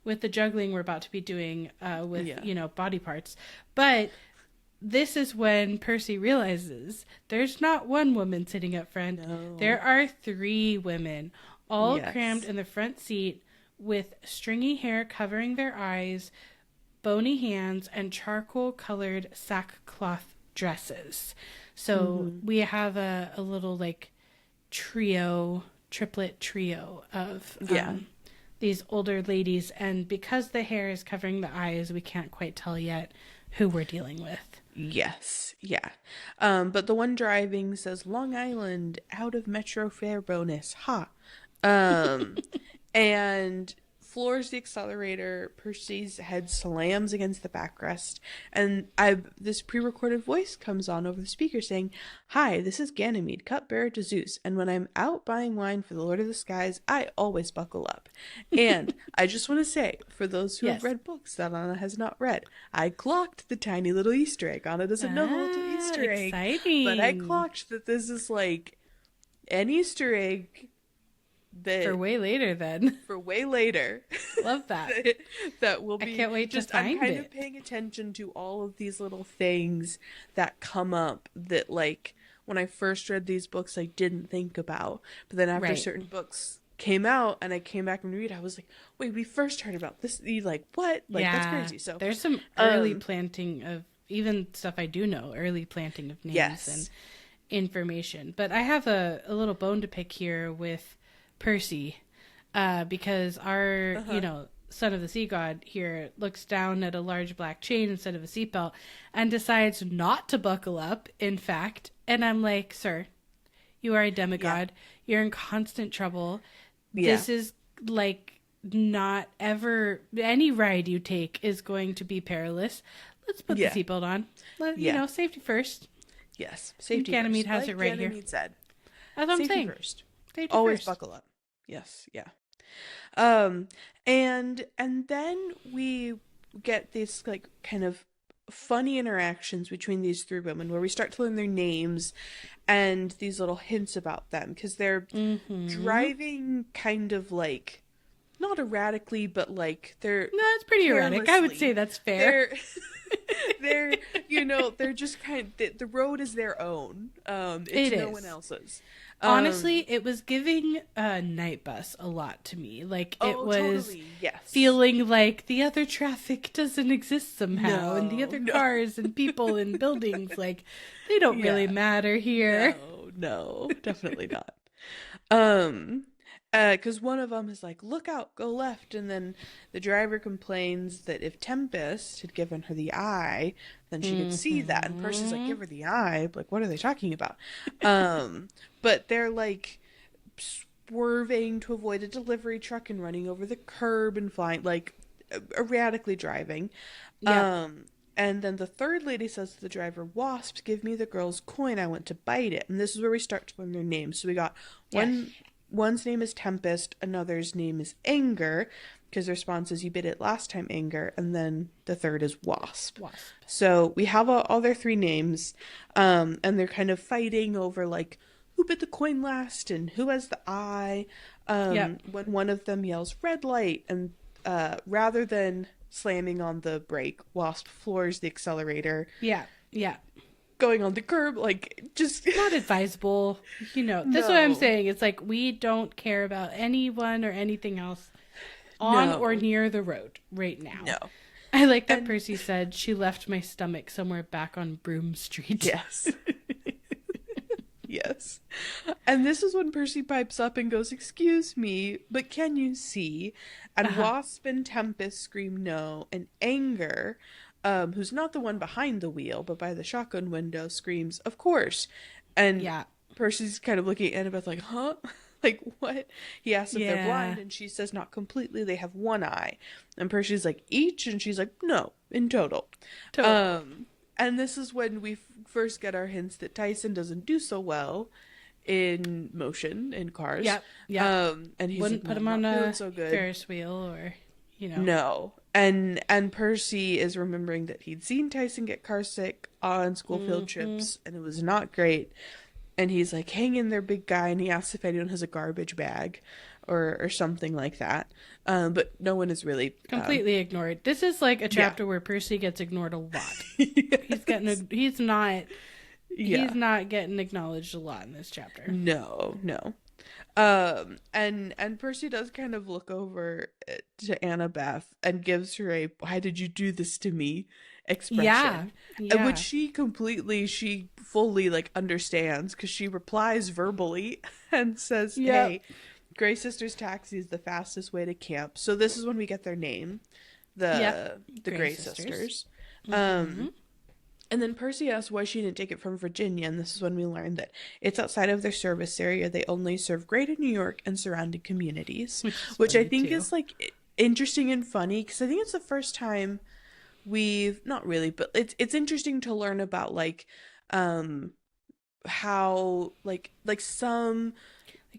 with the juggling we're about to be doing with, body parts. But this is when Percy realizes there's not one woman sitting up front. No. There are 3 women, all crammed in the front seat, with stringy hair covering their eyes, bony hands, and charcoal-colored sackcloth dresses. So we have a little, like, triplet trio of these older ladies. And because the hair is covering the eyes, we can't quite tell yet who we're dealing with. Yes, yeah. But the one driving says, Long Island, out of Metro fare bonus. Ha! And floors the accelerator. Percy's head slams against the backrest, and this pre-recorded voice comes on over the speaker saying, "Hi, this is Ganymede, cupbearer to Zeus, and when I'm out buying wine for the Lord of the Skies, I always buckle up." And I just want to say, for those who have read books that Anna has not read, I clocked the tiny little Easter egg. Anna doesn't know the little Easter egg, exciting. but I clocked that this is like an Easter egg that For way later then. for way later. Love that. That will I be can't wait to just, I'm find kind it. of paying attention to all of these little things that come up that, like, when I first read these books I didn't think about, but then after Right. certain books came out and I came back and read, I was like, wait, we first heard about this. You like, what? Like, that's crazy. So there's some early planting of even stuff I do know, early planting of names yes. and information. But I have a little bone to pick here with Percy, because our, son of the sea god here looks down at a large black chain instead of a seatbelt and decides not to buckle up, in fact. And I'm like, sir, you are a demigod. You're in constant trouble. This is like not ever, any ride you take is going to be perilous. Let's put the seatbelt on. Safety first. Yes, safety Ganymede first. has like it right Ganymede here. said. That's what I'm saying. First. Safety Always first. buckle up. Yes, yeah. And then we get these like kind of funny interactions between these three women where we start to learn their names and these little hints about them, because they're driving kind of like not erratically, but like they're it's pretty erratic. I would say that's fair. They're they're just kind of, the road is their own. It's no one else's. Honestly, it was giving Night Bus a lot to me. Like, it was totally, yes. feeling like the other traffic doesn't exist somehow, and the other cars and people and buildings, like, they don't really matter here. No, definitely not. Because one of them is like, look out, go left, and then the driver complains that if Tempest had given her the eye, then she could see that, and Percy's like, give her the eye, like, what are they talking about? But they're like swerving to avoid a delivery truck and running over the curb and flying, like, erratically driving. And then the third lady says to the driver, Wasps, give me the girl's coin, I want to bite it. And this is where we start to learn their names. So we got one's name is Tempest, another's name is Anger, because their response is, you bit it last time, Anger, and then the third is Wasp. So we have all their three names, and they're kind of fighting over, like, who bit the coin last and who has the eye. When one of them yells red light, and rather than slamming on the brake, Wasp floors the accelerator. Going on the curb, like, just not advisable. That's what I'm saying. It's like, we don't care about anyone or anything else on or near the road right now. No. I like that Percy said, she left my stomach somewhere back on Broom Street. Yes. Yes. And this is when Percy pipes up and goes, excuse me, but can you see? And Wasp and Tempest scream no, and Anger, who's not the one behind the wheel, but by the shotgun window, screams, of course. And Percy's kind of looking at Annabeth like, huh? Like, what? He asks if they're blind, and she says not completely, they have one eye. And Percy's like, each? And she's like, no, in total. And this is when we first get our hints that Tyson doesn't do so well in motion, in cars. And he wouldn't put him on a Ferris wheel or, No. And Percy is remembering that he'd seen Tyson get car sick on school field trips, and it was not great. And he's like, hang in there, big guy, and he asks if anyone has a garbage bag or something like that. But no one is really completely ignored. This is like a chapter where Percy gets ignored a lot. He's not getting acknowledged a lot in this chapter. No. And Percy does kind of look over to Annabeth and gives her a "why did you do this to me?" expression. Which she fully like understands, because she replies verbally and says, hey, Grey Sisters taxi is the fastest way to camp. So this is when we get their name, the Grey Sisters. And then Percy asks why she didn't take it from Virginia, and this is when we learn that it's outside of their service area. They only serve Greater New York and surrounding communities, which I think is like interesting and funny, because I think it's the first time we've not really, but it's interesting to learn about like how like some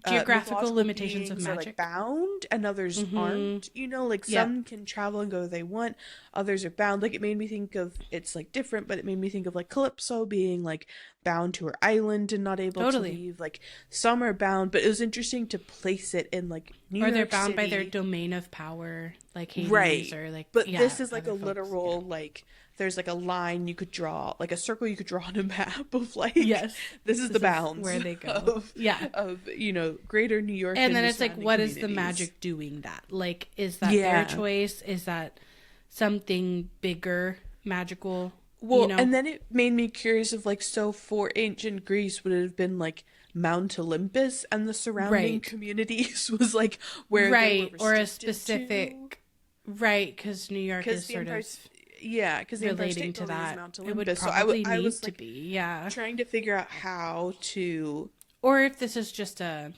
geographical limitations of magic are like bound and others aren't, like some can travel and go where they want, others are bound. Like, it made me think of, it's like different, but it made me think of like Calypso being like bound to her island and not able to leave. Like some are bound, but it was interesting to place it in like New York Or they're bound City. by their domain of power, like Hades, right? Or like. But Yeah, this is like a folks, literal like. There's like a line you could draw, like a circle you could draw on a map of like, yes, this is the bounds where they go. Of greater New York. And then it's like, what is the magic doing that? Like, is that their choice? Is that something bigger, magical? Well, and then it made me curious of like, so for ancient Greece, would it have been like Mount Olympus and the surrounding communities was like where they were or a specific because New York is sort of. Yeah, because the relating to that, Mount it would Olympus. probably so I was to be, trying to figure out how to, or if this is just a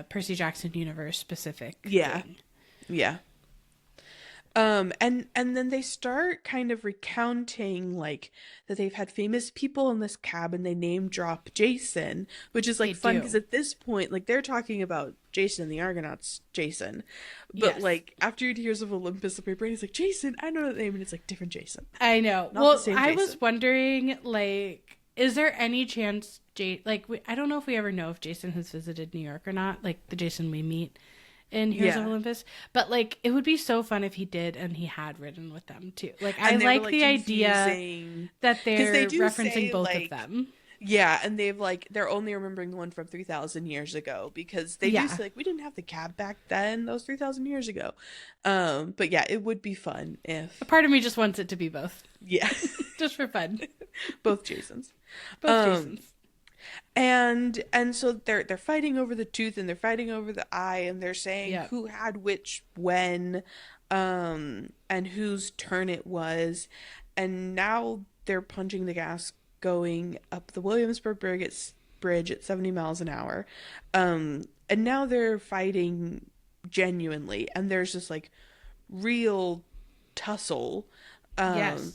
Percy Jackson universe specific. Thing. And then they start kind of recounting like that they've had famous people in this cabin. They name drop Jason, which is like fun because at this point, like they're talking about Jason and the Argonauts, Jason, but like after Tears of Olympus, my brain is like, Jason, I know that name, and it's like different Jason. I know. Well, I was wondering, like, is there any chance I don't know if we ever know if Jason has visited New York or not, like the Jason we meet in Heroes of Olympus, but like it would be so fun if he did and he had ridden with them too. Like I like the idea that they're referencing both of them. Yeah, and they're only remembering the one from 3,000 years ago because they do say like, we didn't have the cab back then. That was 3,000 years ago. But yeah, it would be fun if. A part of me just wants it to be both. Yeah, just for fun. Both Jasons. Jasons. And so they're fighting over the tooth and they're fighting over the eye and they're saying who had which when, and whose turn it was, and now they're punching the gas going up the Williamsburg Bridge at 70 miles an hour, and now they're fighting genuinely, and there's this like real tussle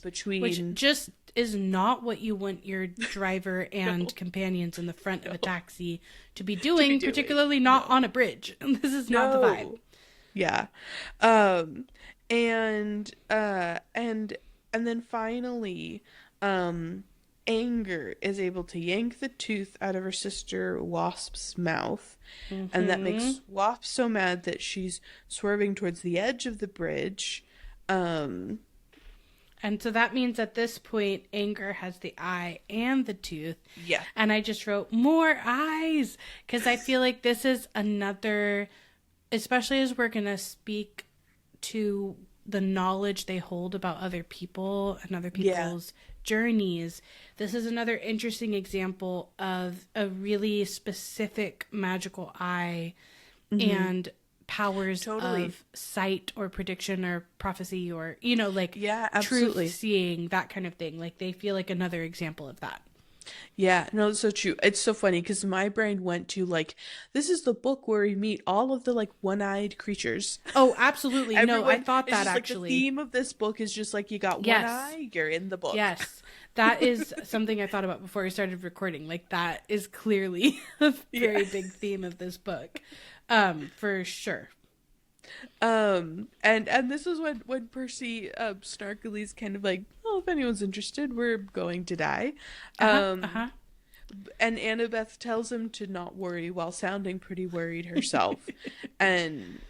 between, which just is not what you want your driver and companions in the front of a taxi to be doing, particularly not on a bridge. This is not the vibe. Yeah. And then finally, Anger is able to yank the tooth out of her sister Wasp's mouth, and that makes Wasp so mad that she's swerving towards the edge of the bridge. And so that means at this point, Anger has the eye and the tooth. Yeah. And I just wrote, more eyes! Because I feel like this is another, especially as we're going to speak to the knowledge they hold about other people and other people's journeys. This is another interesting example of a really specific magical eye and powers of sight or prediction or prophecy or, truth seeing, that kind of thing. Like, they feel like another example of that. Yeah, no, it's so true. It's so funny because my brain went to like, this is the book where we meet all of the like one-eyed creatures. Oh, absolutely. No, I thought that actually. Like, the theme of this book is just like, you got one eye, you're in the book. Yes. That is something I thought about before we started recording. Like, that is clearly a very big theme of this book. For sure. And this is when Percy snarkily kind of like, well, if anyone's interested, we're going to die. And Annabeth tells him to not worry while sounding pretty worried herself. And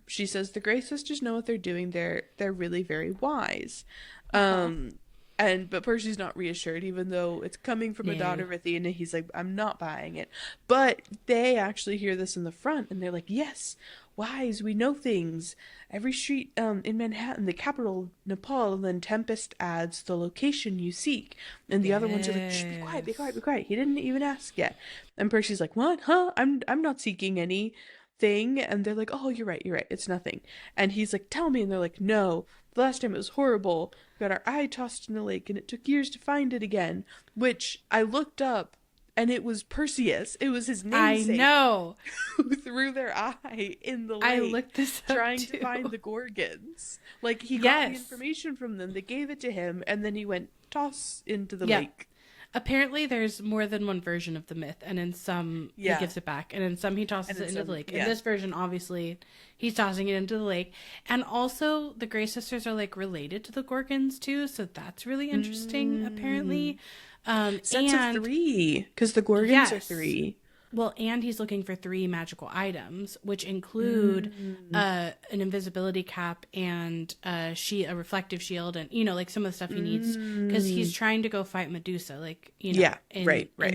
she says the Grey Sisters know what they're doing. They're really very wise. But Percy's not reassured, even though it's coming from a daughter of Athena. He's like, I'm not buying it. But they actually hear this in the front, and they're like, yes, wise, we know things. Every street in Manhattan, the capital, Nepal, and then Tempest adds the location you seek. And the other ones are like, shh, be quiet, be quiet, be quiet. He didn't even ask yet. And Percy's like, what? Huh? I'm not seeking anything. And they're like, oh, you're right, it's nothing. And he's like, tell me. And they're like, no, the last time it was horrible. We got our eye tossed in the lake, and it took years to find it again. Which I looked up, and it was Perseus. It was his namesake. I know. Who threw their eye in the lake. I looked this up trying to find the Gorgons. Like, he got the information from them. They gave it to him, and then he went toss into the lake. apparently there's more than one version of the myth, and in some he gives it back, and in some he tosses it into the lake. In this version, obviously, he's tossing it into the lake. And also, the Grey sisters are like related to the Gorgons too, so that's really interesting. Apparently, Sets of 3, because the Gorgons are 3. Well, and he's looking for 3 magical items, which include an invisibility cap and a reflective shield, and like some of the stuff he needs because he's trying to go fight Medusa, like in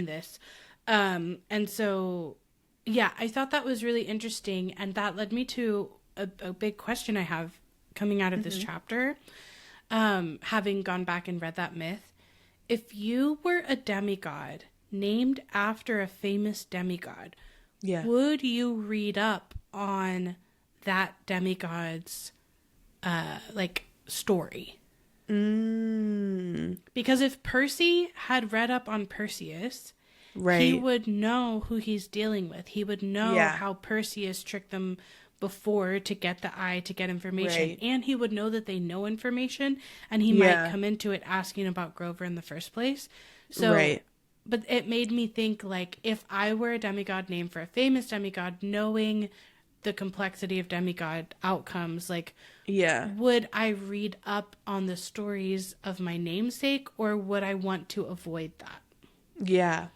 this. And so, yeah, I thought that was really interesting, and that led me to a big question I have coming out of this chapter, having gone back and read that myth. If you were a demigod named after a famous demigod, would you read up on that demigod's story? Because if Percy had read up on Perseus, he would know who he's dealing with. He would know how Perseus tricked them before to get the eye, to get information, and he would know that they know information, and he might come into it asking about Grover in the first place. So but it made me think, like, if I were a demigod named for a famous demigod, knowing the complexity of demigod outcomes, like, would I read up on the stories of my namesake, or would I want to avoid that? Yeah.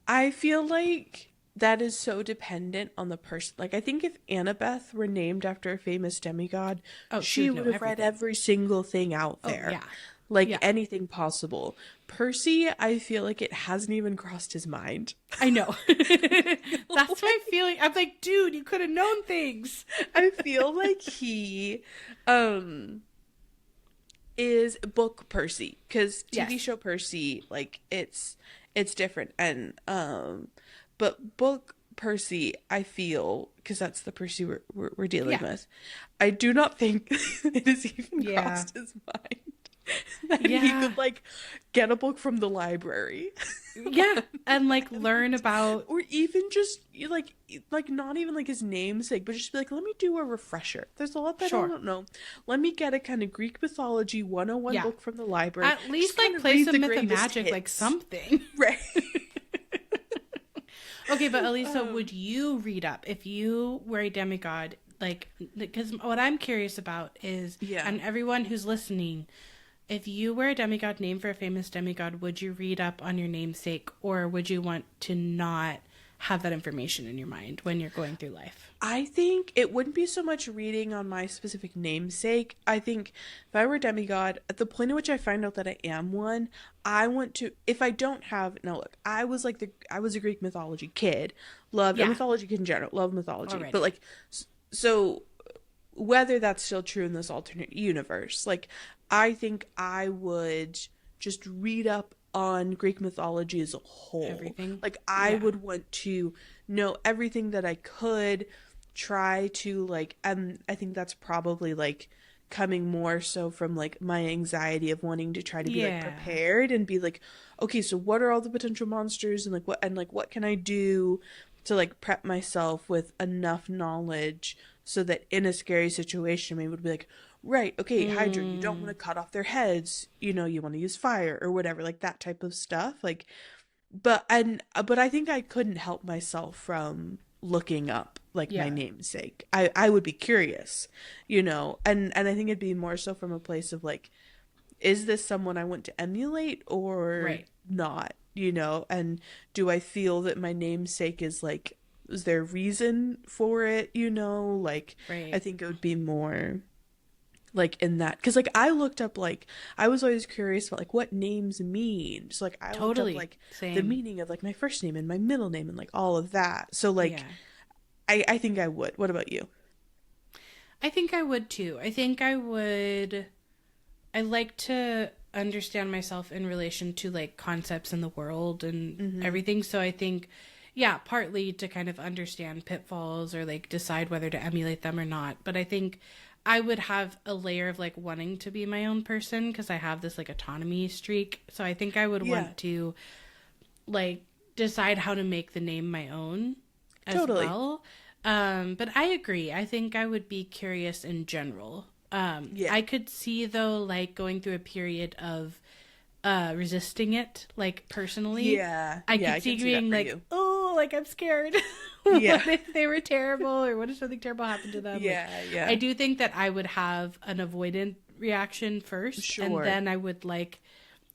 I feel like that is so dependent on the person. Like, I think if Annabeth were named after a famous demigod, she would have read every single thing out there. Anything possible. Percy, I feel like it hasn't even crossed his mind. I know. That's my feeling. I'm like, dude, you could have known things. I feel like he is book Percy, because TV show Percy, like, it's different. And but book Percy, I feel, because that's the Percy we're dealing with, I do not think it has even crossed his mind that he could, like, get a book from the library. And, like, learn about... Or even just, like not even, like, his namesake, but just be like, let me do a refresher. There's a lot that I don't know. Let me get a kind of Greek mythology 101 book from the library. At least, like, play some myth and magic, like, something. Right. Okay, but Alisa, would you read up if you were a demigod? Like, because what I'm curious about is, and everyone who's listening, if you were a demigod named for a famous demigod, would you read up on your namesake, or would you want to not have that information in your mind when you're going through life? I think it wouldn't be so much reading on my specific namesake. I think if I were a demigod, at the point at which I find out that I am one, I want to, if I don't have, now look, I was a Greek mythology kid, loved mythology kid in general, love mythology, but, like, so whether that's still true in this alternate universe, like, I think I would just read up on Greek mythology as a whole. Everything. Like, I would want to know everything that I could, try to, like, I think that's probably, like, coming more so from, like, my anxiety of wanting to try to be like prepared and be like, okay, so what are all the potential monsters, and what can I do to, like, prep myself with enough knowledge so that in a scary situation maybe would be like, right, okay, Hydra, you don't want to cut off their heads, you want to use fire or whatever, like, that type of stuff, like, but I think I couldn't help myself from looking up, like, my namesake. I would be curious, and I think it'd be more so from a place of, like, is this someone I want to emulate or not, and do I feel that my namesake is, like, is there a reason for it, like, I think it would be more, like, in that, because, like, I looked up, like, I was always curious about, like, what names mean, so, like, I looked up, like, the meaning of, like, my first name and my middle name and, like, all of that, so, like, I think I would. What about you? I think I would too. I think I like to understand myself in relation to, like, concepts in the world and everything, so I think partly to kind of understand pitfalls or, like, decide whether to emulate them or not, but I think I would have a layer of, like, wanting to be my own person because I have this, like, autonomy streak. So I think I would want to, like, decide how to make the name my own as well. But I agree. I think I would be curious in general. I could see, though, like, going through a period of resisting it, like, personally. Yeah. I Yeah, could I see can see that being for like, you. oh, like, I'm scared. Yeah. What if they were terrible, or what if something terrible happened to them? Yeah, Like, yeah. I do think that I would have an avoidant reaction first, and Sure. then I would, like,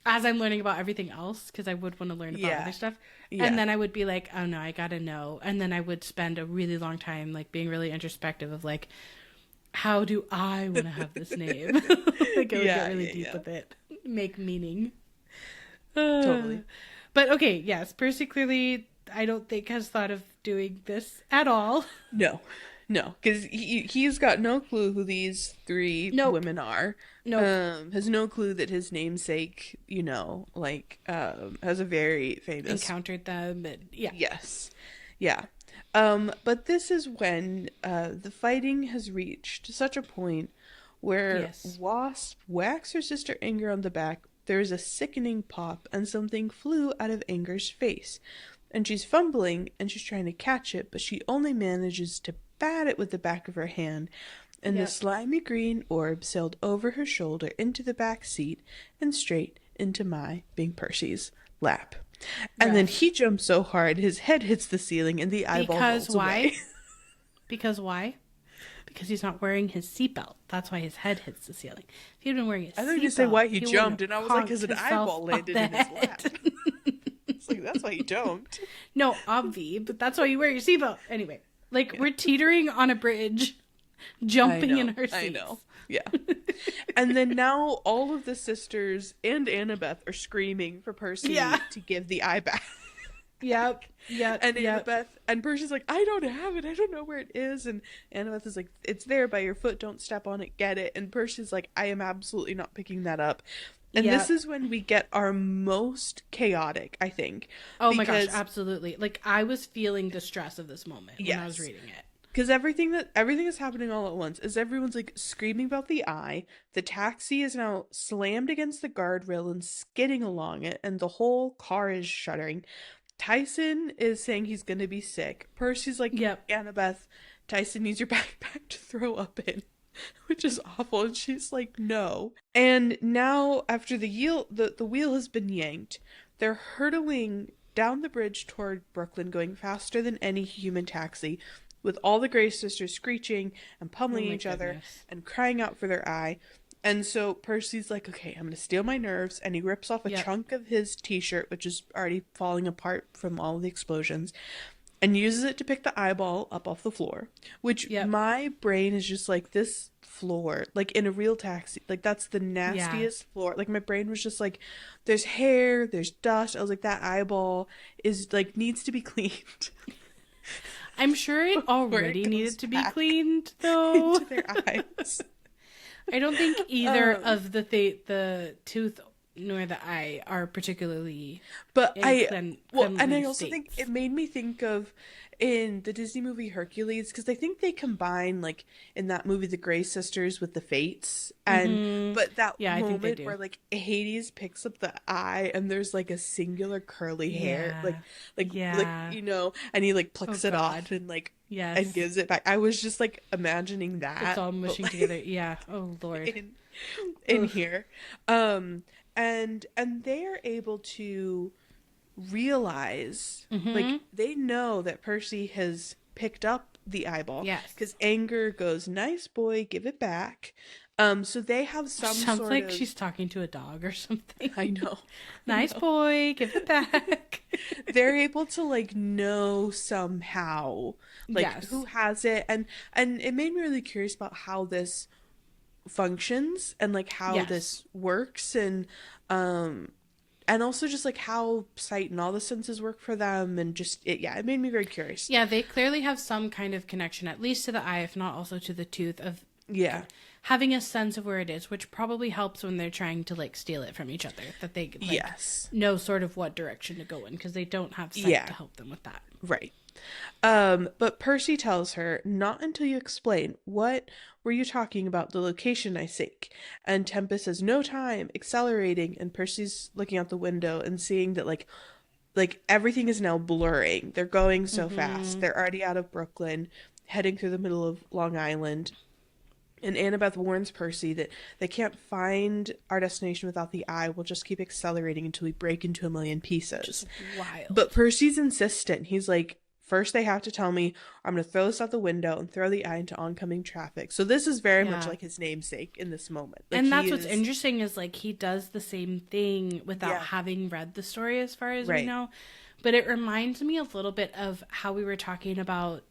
as I'm learning about everything else, because I would want to learn about Yeah. other stuff, Yeah. and then I would be like, oh no, I gotta know, and then I would spend a really long time, like, being really introspective of, like, how do I want to have this name? Like, I would get really deep with it, make meaning. Totally. But okay, yes, Percy clearly, I don't think, has thought of doing this at all. No. No, because he's got no clue who these three women are. Has no clue that his namesake, like, has a very famous... Encountered them, and yeah. Yes. Yeah. But this is when the fighting has reached such a point where Wasp whacks her sister Anger on the back. There is a sickening pop, and something flew out of Anger's face. And she's fumbling, and she's trying to catch it, but she only manages to bat it with the back of her hand, and the slimy green orb sailed over her shoulder into the back seat and straight into my, being Percy's, lap. And then he jumps so hard his head hits the ceiling and the eyeball rolls away. Because why? Because he's not wearing his seatbelt. That's why his head hits the ceiling. If he'd been wearing his seatbelt, I thought you said why he jumped, and I was like, because an eyeball landed in his lap. It's like, that's why you don't. No, obvi, but that's why you wear your seatbelt. Anyway, like, we're teetering on a bridge, jumping in our seats. I know. Yeah. And then now all of the sisters and Annabeth are screaming for Percy to give the eye back. Yep. And Annabeth, and Percy's like, I don't have it. I don't know where it is. And Annabeth is like, it's there by your foot. Don't step on it. Get it. And Percy's like, I am absolutely not picking that up. And this is when we get our most chaotic, I think. Oh my gosh, absolutely. Like, I was feeling the stress of this moment when I was reading it. Because everything is happening all at once. As everyone's like screaming about the eye, the taxi is now slammed against the guardrail and skidding along it, and the whole car is shuddering. Tyson is saying he's going to be sick. Percy's like, Annabeth, Tyson needs your backpack to throw up in, which is awful. And she's like, no. And now, after the wheel has been yanked, they're hurtling down the bridge toward Brooklyn, going faster than any human taxi, with all the Grey sisters screeching and pummeling each other and crying out for their eye. And so Percy's like, okay, I'm going to steal my nerves. And he rips off a chunk of his t-shirt, which is already falling apart from all the explosions, and uses it to pick the eyeball up off the floor, which my brain is just like, this floor, like in a real taxi, like that's the nastiest floor. Like my brain was just like, there's hair, there's dust. I was like, that eyeball is like, needs to be cleaned. I'm sure it already needed to be cleaned, though. Into their eyes. I don't think either of the tooth nor the eye are particularly. But and I also states. think it made me think of in the Disney movie Hercules, because I think they combine, like in that movie, the Grey sisters with the Fates, and but that moment where like Hades picks up the eye and there's like a singular curly hair, like and he like plucks it off and like and gives it back. I was just like imagining that it's all mushing together. Yeah. Oh Lord. In here, and they're able to realize like they know that Percy has picked up the eyeball because Anger goes, nice boy, give it back. So they have some sounds sort like of... she's talking to a dog or something. I know. Nice boy, give it back. They're able to like know somehow like who has it, and it made me really curious about how this functions and like how this works, and also just like how sight and all the senses work for them, and just it made me very curious. Yeah, they clearly have some kind of connection, at least to the eye, if not also to the tooth, of having a sense of where it is, which probably helps when they're trying to like steal it from each other, that they like, know sort of what direction to go in, because they don't have sight to help them with that. Right. But Percy tells her, not until you explain. What were you talking about? The location, I think. And Tempest says, no time, accelerating. And Percy's looking out the window and seeing that like everything is now blurring. They're going so fast. They're already out of Brooklyn, heading through the middle of Long Island. And Annabeth warns Percy that they can't find our destination without the eye. We'll just keep accelerating until we break into a million pieces. Just wild. But Percy's insistent. He's like, first they have to tell me, I'm going to throw this out the window and throw the eye into oncoming traffic. So this is very much like his namesake in this moment. Like, and that's what's interesting is like he does the same thing without having read the story as far as we know. But it reminds me a little bit of how we were talking about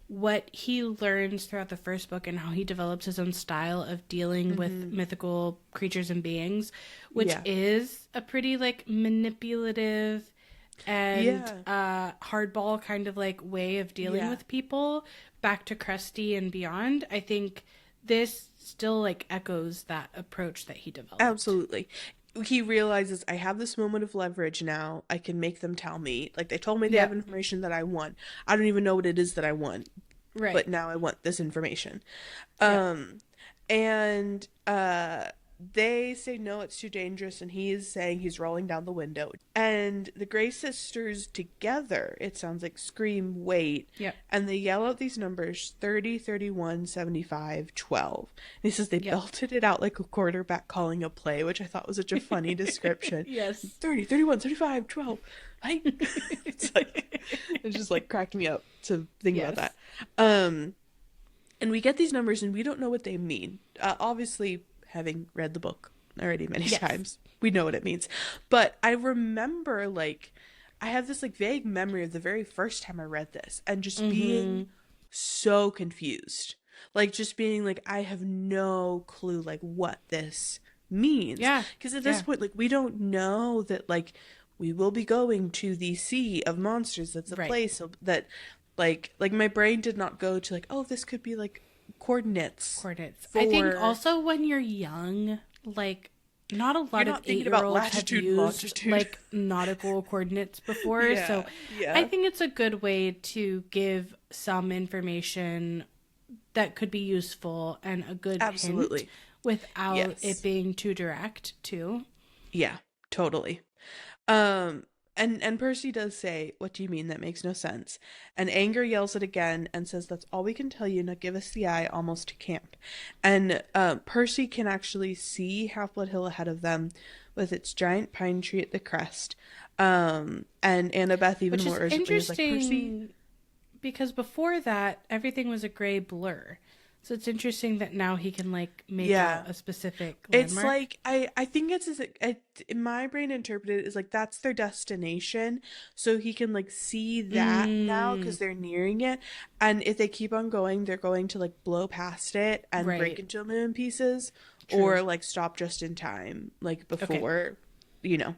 what he learns throughout the first book and how he develops his own style of dealing with mythical creatures and beings, which is a pretty like manipulative and hardball kind of like way of dealing with people back to Krusty and beyond. I think this still like echoes that approach that he developed. Absolutely. He realizes, I have this moment of leverage now. I can make them tell me. Like, they told me they have information that I want. I don't even know what it is that I want. Right. But now I want this information. They say, no, it's too dangerous. And he is saying he's rolling down the window. And the Grey sisters together, it sounds like, scream, wait. Yep. And they yell out these numbers, 30, 31, 75, 12. And he says they belted it out like a quarterback calling a play, which I thought was such a funny description. Yes. 30, 31, 75, 12. It's like, it just like cracked me up to think about that. And we get these numbers and we don't know what they mean. Obviously, having read the book already many times, we know what it means. But I remember, like, I have this like vague memory of the very first time I read this and just being so confused. Like, just being like, I have no clue like what this means. Yeah. Because at this point, like, we don't know that like we will be going to the Sea of Monsters. That's a place that like my brain did not go to like, oh, this could be like coordinates. I think also when you're young, like not a lot of 8-year-olds have used like nautical coordinates before. So I think it's a good way to give some information that could be useful and a good hint without it being too direct too. Yeah, totally. And Percy does say, what do you mean? That makes no sense. And Anger yells it again and says, that's all we can tell you. Now give us the eye almost to camp. And Percy can actually see Half-Blood Hill ahead of them with its giant pine tree at the crest. And Annabeth even more urgently is like, Percy. Because before that, everything was a gray blur. So it's interesting that now he can like make out a specific landmark. It's like I think it's in my brain interpreted is like that's their destination, so he can like see that now because they're nearing it, and if they keep on going, they're going to like blow past it and break into a million pieces, or like stop just in time, like before. You know,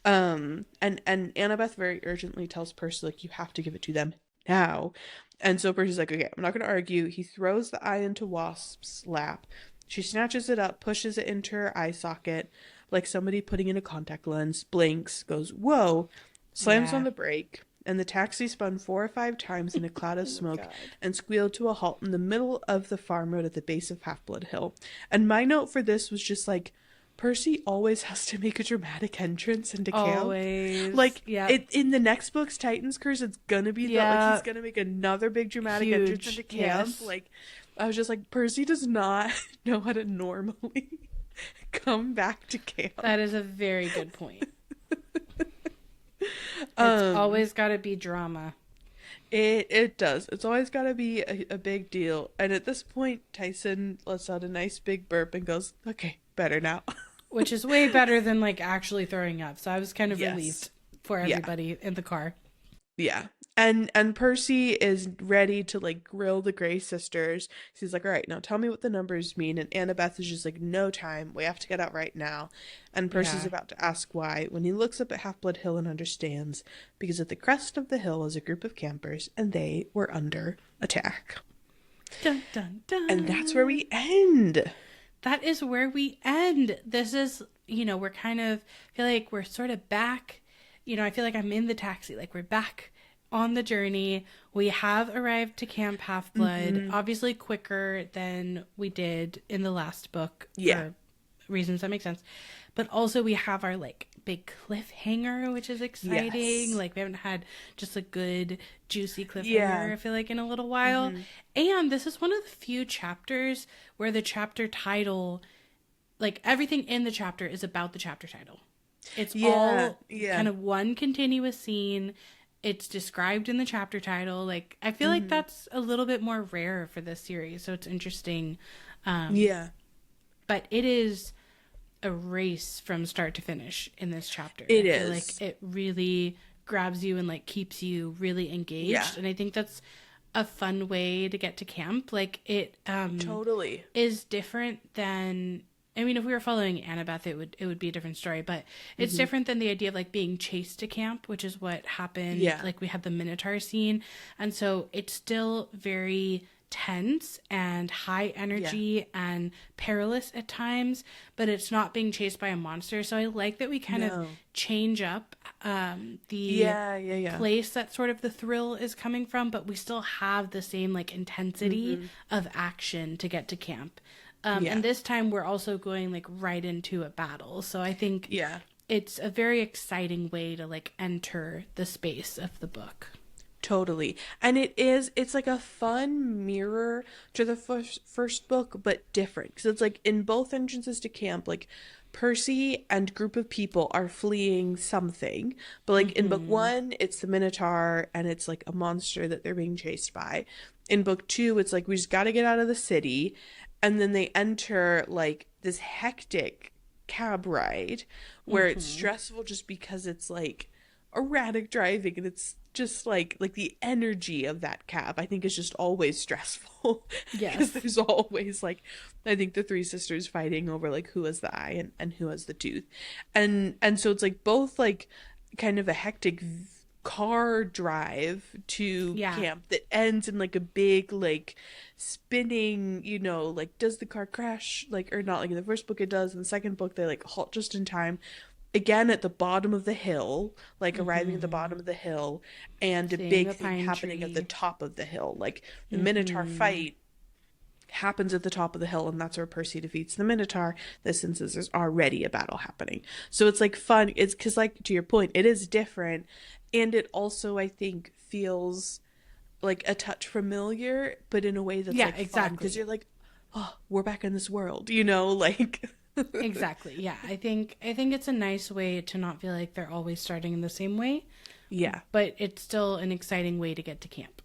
and Annabeth very urgently tells Percy like you have to give it to them now. And so Percy's like, okay, I'm not going to argue. He throws the eye into Wasp's lap. She snatches it up, pushes it into her eye socket, like somebody putting in a contact lens, blinks, goes, whoa, slams on the brake, and the taxi spun 4 or 5 times in a cloud of smoke and squealed to a halt in the middle of the farm road at the base of Half-Blood Hill. And my note for this was just like, Percy always has to make a dramatic entrance into camp. Always. Like, in the next book's Titan's Curse, it's gonna be like he's gonna make another big dramatic entrance into camp. Yes. Like, I was just like, Percy does not know how to normally come back to camp. That is a very good point. It's always gotta be drama. It does. It's always gotta be a big deal. And at this point, Tyson lets out a nice big burp and goes, okay, better now. Which is way better than like actually throwing up. So I was kind of relieved for everybody in the car. Yeah. And Percy is ready to like grill the Grey sisters. So he's like, all right, now tell me what the numbers mean. And Annabeth is just like, no time. We have to get out right now. And Percy's about to ask why when he looks up at Half-Blood Hill and understands, because at the crest of the hill is a group of campers and they were under attack. Dun, dun, dun. And that's where we end. That is where we end. This is, we're kind of, I feel like we're sort of back, I feel like I'm in the taxi, like we're back on the journey. We have arrived to Camp Half-Blood, obviously quicker than we did in the last book reasons that make sense. But also we have our like big cliffhanger, which is exciting. Yes. Like we haven't had just a good juicy cliffhanger, Yeah. I feel like, in a little while. And this is one of the few chapters where the chapter title, like everything in the chapter is about the chapter title. It's all kind of one continuous scene. It's described in the chapter title. Like I feel like that's a little bit more rare for this series, so it's interesting. But it is a race from start to finish in this chapter. It I feel is. like it really grabs you and like keeps you really engaged. Yeah. And I think that's a fun way to get to camp. Like it Totally. is different than, I mean, if we were following Annabeth, it would be a different story, but it's different than the idea of like being chased to camp, which is what happened. Yeah. Like we had the Minotaur scene. And so it's still very tense and high energy and perilous at times, but it's not being chased by a monster. So I like that we kind of change up the place that sort of the thrill is coming from, but we still have the same like intensity of action to get to camp. And this time we're also going like right into a battle. So I think it's a very exciting way to like enter the space of the book. Totally. And it's like a fun mirror to the first book, but different. Because it's like in both entrances to camp, like Percy and group of people are fleeing something. But like in book 1, it's the Minotaur and it's like a monster that they're being chased by. In book 2, it's like we just got to get out of the city. And then they enter like this hectic cab ride where it's stressful just because it's like erratic driving, and it's just like the energy of that cab I think is just always stressful. Because there's always like, I think the three sisters fighting over like who has the eye and who has the tooth, and so it's like both like kind of a hectic car drive to camp that ends in like a big like spinning, you know, like does the car crash, like, or not, like in the first book it does, in the second book they like halt just in time, again at the bottom of the hill, like arriving at the bottom of the hill, and seeing a big thing happening at the top of the hill, like the Minotaur fight happens at the top of the hill, and that's where Percy defeats the Minotaur. This instance there's already a battle happening, so it's like fun. It's because, like, to your point, it is different, and it also I think feels like a touch familiar, but in a way that's like fun, because you're like, oh, we're back in this world, you know, like. Exactly. Yeah. I think it's a nice way to not feel like they're always starting in the same way. Yeah. But it's still an exciting way to get to camp.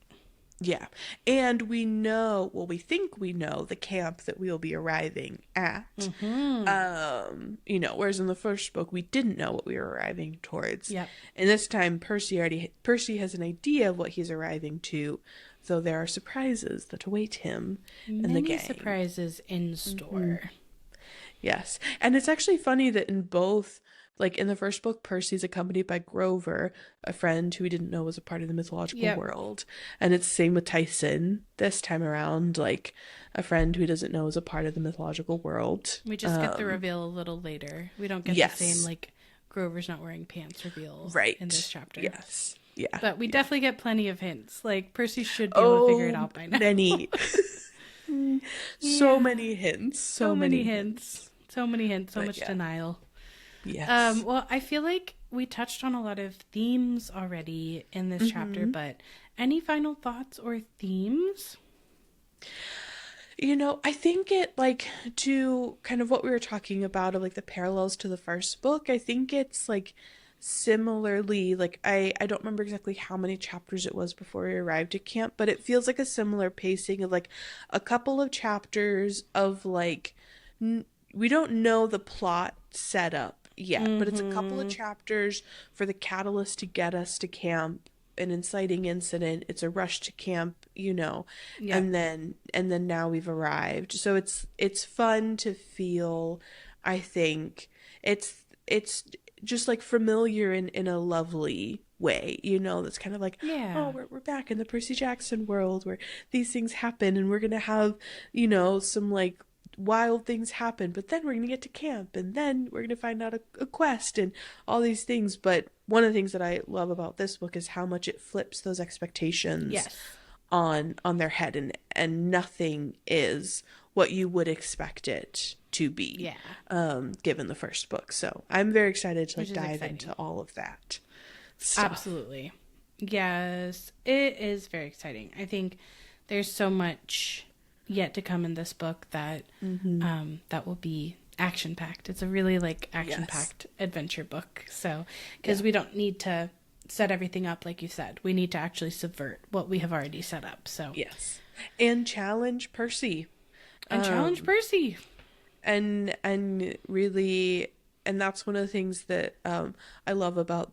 Yeah. And we know, well, we think we know the camp that we'll be arriving at. You know, whereas in the first book we didn't know what we were arriving towards. Yep. And this time Percy has an idea of what he's arriving to, though there are surprises that await him and the gang. Many surprises in store. Yes. And it's actually funny that in both, like in the first book, Percy's accompanied by Grover, a friend who we didn't know was a part of the mythological world. And it's the same with Tyson this time around, like a friend who doesn't know is a part of the mythological world. We just get the reveal a little later. We don't get the same, like, Grover's not wearing pants reveal in this chapter. Yes. Yeah. But we definitely get plenty of hints. Like, Percy should be able to figure it out by now. Many. So many hints. So many hints. So many hints, so much denial. Yes. Well, I feel like we touched on a lot of themes already in this chapter, but any final thoughts or themes? You know, I think it, like, to kind of what we were talking about of like the parallels to the first book, I think it's like similarly, like I don't remember exactly how many chapters it was before we arrived at camp, but it feels like a similar pacing of like a couple of chapters of like we don't know the plot setup yet, but it's a couple of chapters for the catalyst to get us to camp, an inciting incident, it's a rush to camp, you know, and then now we've arrived. So it's fun to feel, I think it's just like familiar in a lovely way, you know, that's kind of like, oh, we're back in the Percy Jackson world where these things happen, and we're gonna have, you know, some like wild things happen, but then we're gonna get to camp, and then we're gonna find out a quest and all these things. But one of the things that I love about this book is how much it flips those expectations on their head, and nothing is what you would expect it to be. Yeah. Given the first book. So I'm very excited to like Which is dive exciting. into all of that stuff. Absolutely. Yes, it is very exciting. I think there's so much yet to come in this book that that will be action packed. It's a really like action packed adventure book. So because we don't need to set everything up like you said, we need to actually subvert what we have already set up. So yes, and challenge Percy, and really, and that's one of the things that I love about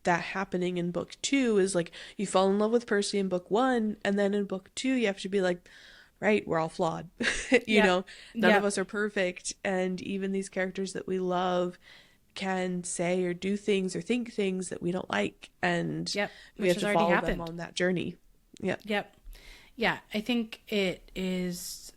that happening in book 2 is like you fall in love with Percy in book 1, and then in book 2 you have to be like, right, we're all flawed. you know, none of us are perfect, and even these characters that we love can say or do things or think things that we don't like, and we have to follow them on that journey. Yeah, I think it is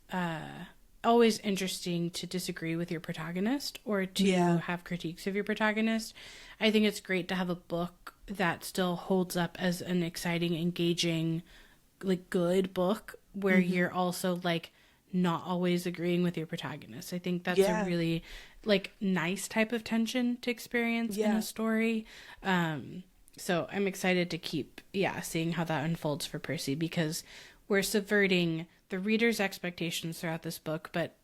always interesting to disagree with your protagonist or to have critiques of your protagonist. I think it's great to have a book that still holds up as an exciting, engaging, like good book where you're also like not always agreeing with your protagonist. I think that's a really like nice type of tension to experience in a story. So I'm excited to keep seeing how that unfolds for Percy, because we're subverting the reader's expectations throughout this book, but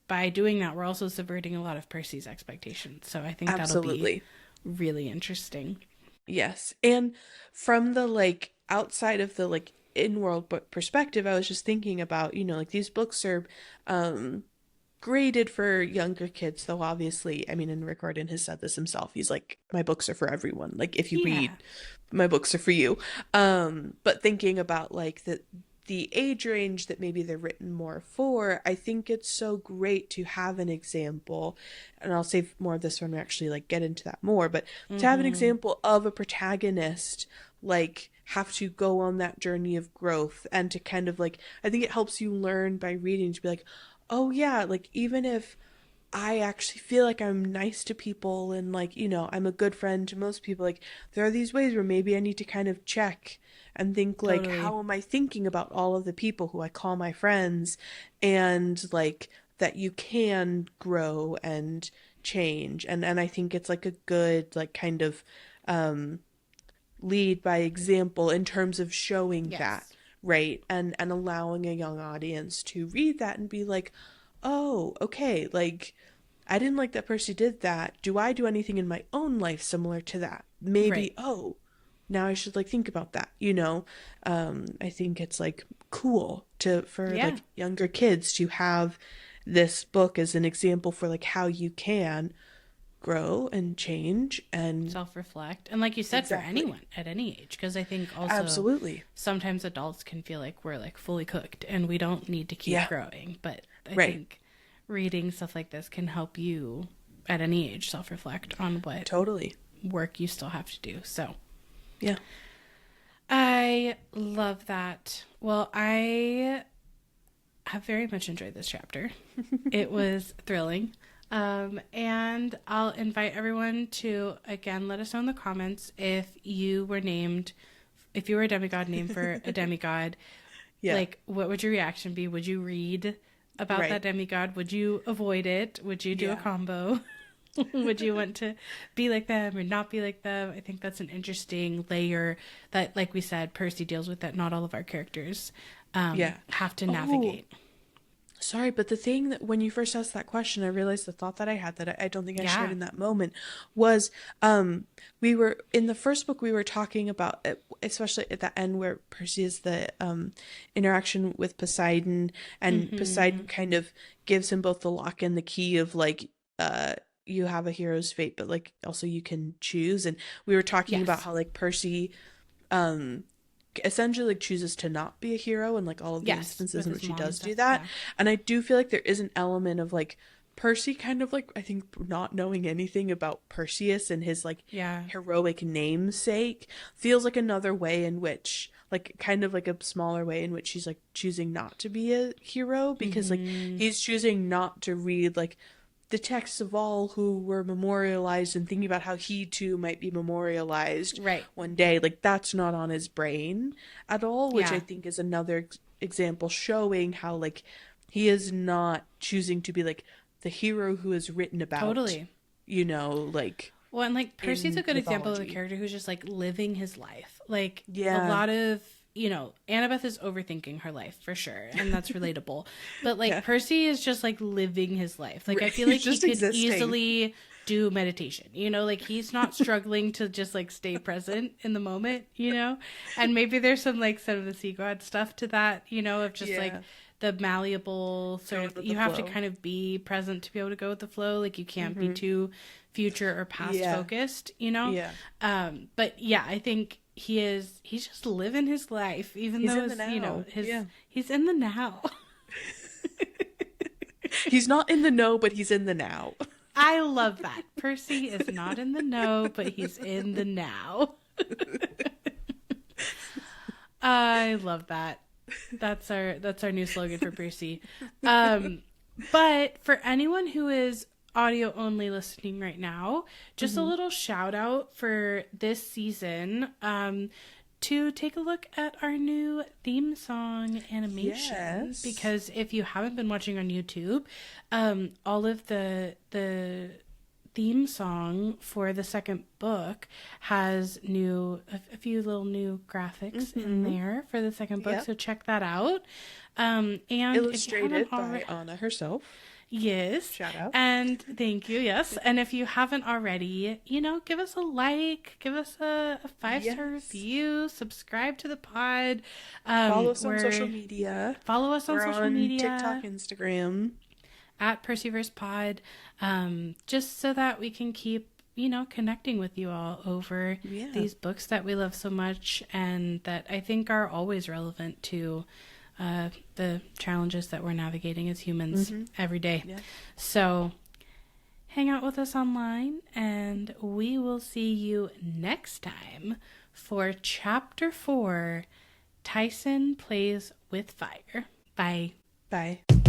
by doing that we're also subverting a lot of Percy's expectations. So I think that'll be really interesting. Yes. And from the like outside of the like in-world book perspective, I was just thinking about, you know, like these books are graded for younger kids, though obviously, I mean, and Rick Riordan has said this himself. He's like, my books are for everyone. Like if you read, my books are for you. But thinking about like the age range that maybe they're written more for, I think it's so great to have an example, and I'll save more of this when we actually like get into that more, but to have an example of a protagonist like have to go on that journey of growth, and to kind of like, I think it helps you learn by reading to be like, oh yeah, like even if I actually feel like I'm nice to people and like, you know, I'm a good friend to most people, like there are these ways where maybe I need to kind of check and think like, how am I thinking about all of the people who I call my friends, and like that you can grow and change. And I think it's like a good like kind of lead by example in terms of showing that, right? And allowing a young audience to read that and be like, oh, okay, like I didn't like that Percy did that. Do I do anything in my own life similar to that? Maybe, oh, now I should like think about that, you know? I think it's like cool for like younger kids to have this book as an example for like how you can grow and change and self-reflect, and like you said, for anyone at any age, because I think also sometimes adults can feel like we're like fully cooked and we don't need to keep growing, but I think reading stuff like this can help you at any age self-reflect on what work you still have to do. So I love that. Well, I have very much enjoyed this chapter. It was thrilling. And I'll invite everyone to, again, let us know in the comments if you were a demigod named for a demigod. Like, what would your reaction be? Would you read about that demigod? Would you avoid it? Would you do a combo? Would you want to be like them or not be like them? I think that's an interesting layer that, like we said, Percy deals with, that not all of our characters have to navigate. Sorry, but the thing that when you first asked that question, I realized the thought that I had that I don't think I shared in that moment was, we were in the first book, we were talking about, especially at the end where Percy is the interaction with Poseidon, and Poseidon kind of gives him both the lock and the key of like, you have a hero's fate, but like also you can choose. And we were talking about how like Percy essentially like chooses to not be a hero in like all of the instances in which he does do that. And I do feel like there is an element of like Percy kind of like, I think, not knowing anything about Perseus and his like heroic namesake feels like another way in which, like kind of like a smaller way in which he's like choosing not to be a hero, because like he's choosing not to read like the texts of all who were memorialized and thinking about how he too might be memorialized one day. Like that's not on his brain at all, which I think is another example showing how like he is not choosing to be like the hero who is written about. Totally. You know, like. Well, and like Percy's a good example of a mythology. character who's just like living his life. Like Yeah. a lot of, you know, Annabeth is overthinking her life for sure, and that's relatable. But like Percy is just like living his life. Like I feel like he could easily do meditation, you know, like he's not struggling to just like stay present in the moment, you know. And maybe there's some like Son of the Sea God stuff to that, you know, of just like the malleable sort of, you have to kind of be present to be able to go with the flow. Like you can't be too future or past focused, you know. But yeah, I think he's just living his life, even though it's, you know, he's in the now. He's not in the know, but he's in the now. I love that. Percy is not in the know, but he's in the now. I love that. That's our new slogan for Percy. But for anyone who is audio only listening right now, just a little shout out for this season to take a look at our new theme song animation, because if you haven't been watching on YouTube, all of the theme song for the second book has a few little new graphics in there for the second book, so check that out. And illustrated by Anna herself. Yes. Shout out. And thank you. Yes. And if you haven't already, you know, give us a like, give us a 5-star review, subscribe to the pod. Follow us on social media. Follow us on social media. TikTok, Instagram. At Percy-Verse pod. Just so that we can keep, you know, connecting with you all over these books that we love so much and that I think are always relevant to the challenges that we're navigating as humans every day. So hang out with us online, and we will see you next time for Chapter 4, Tyson Plays with Fire. Bye. Bye.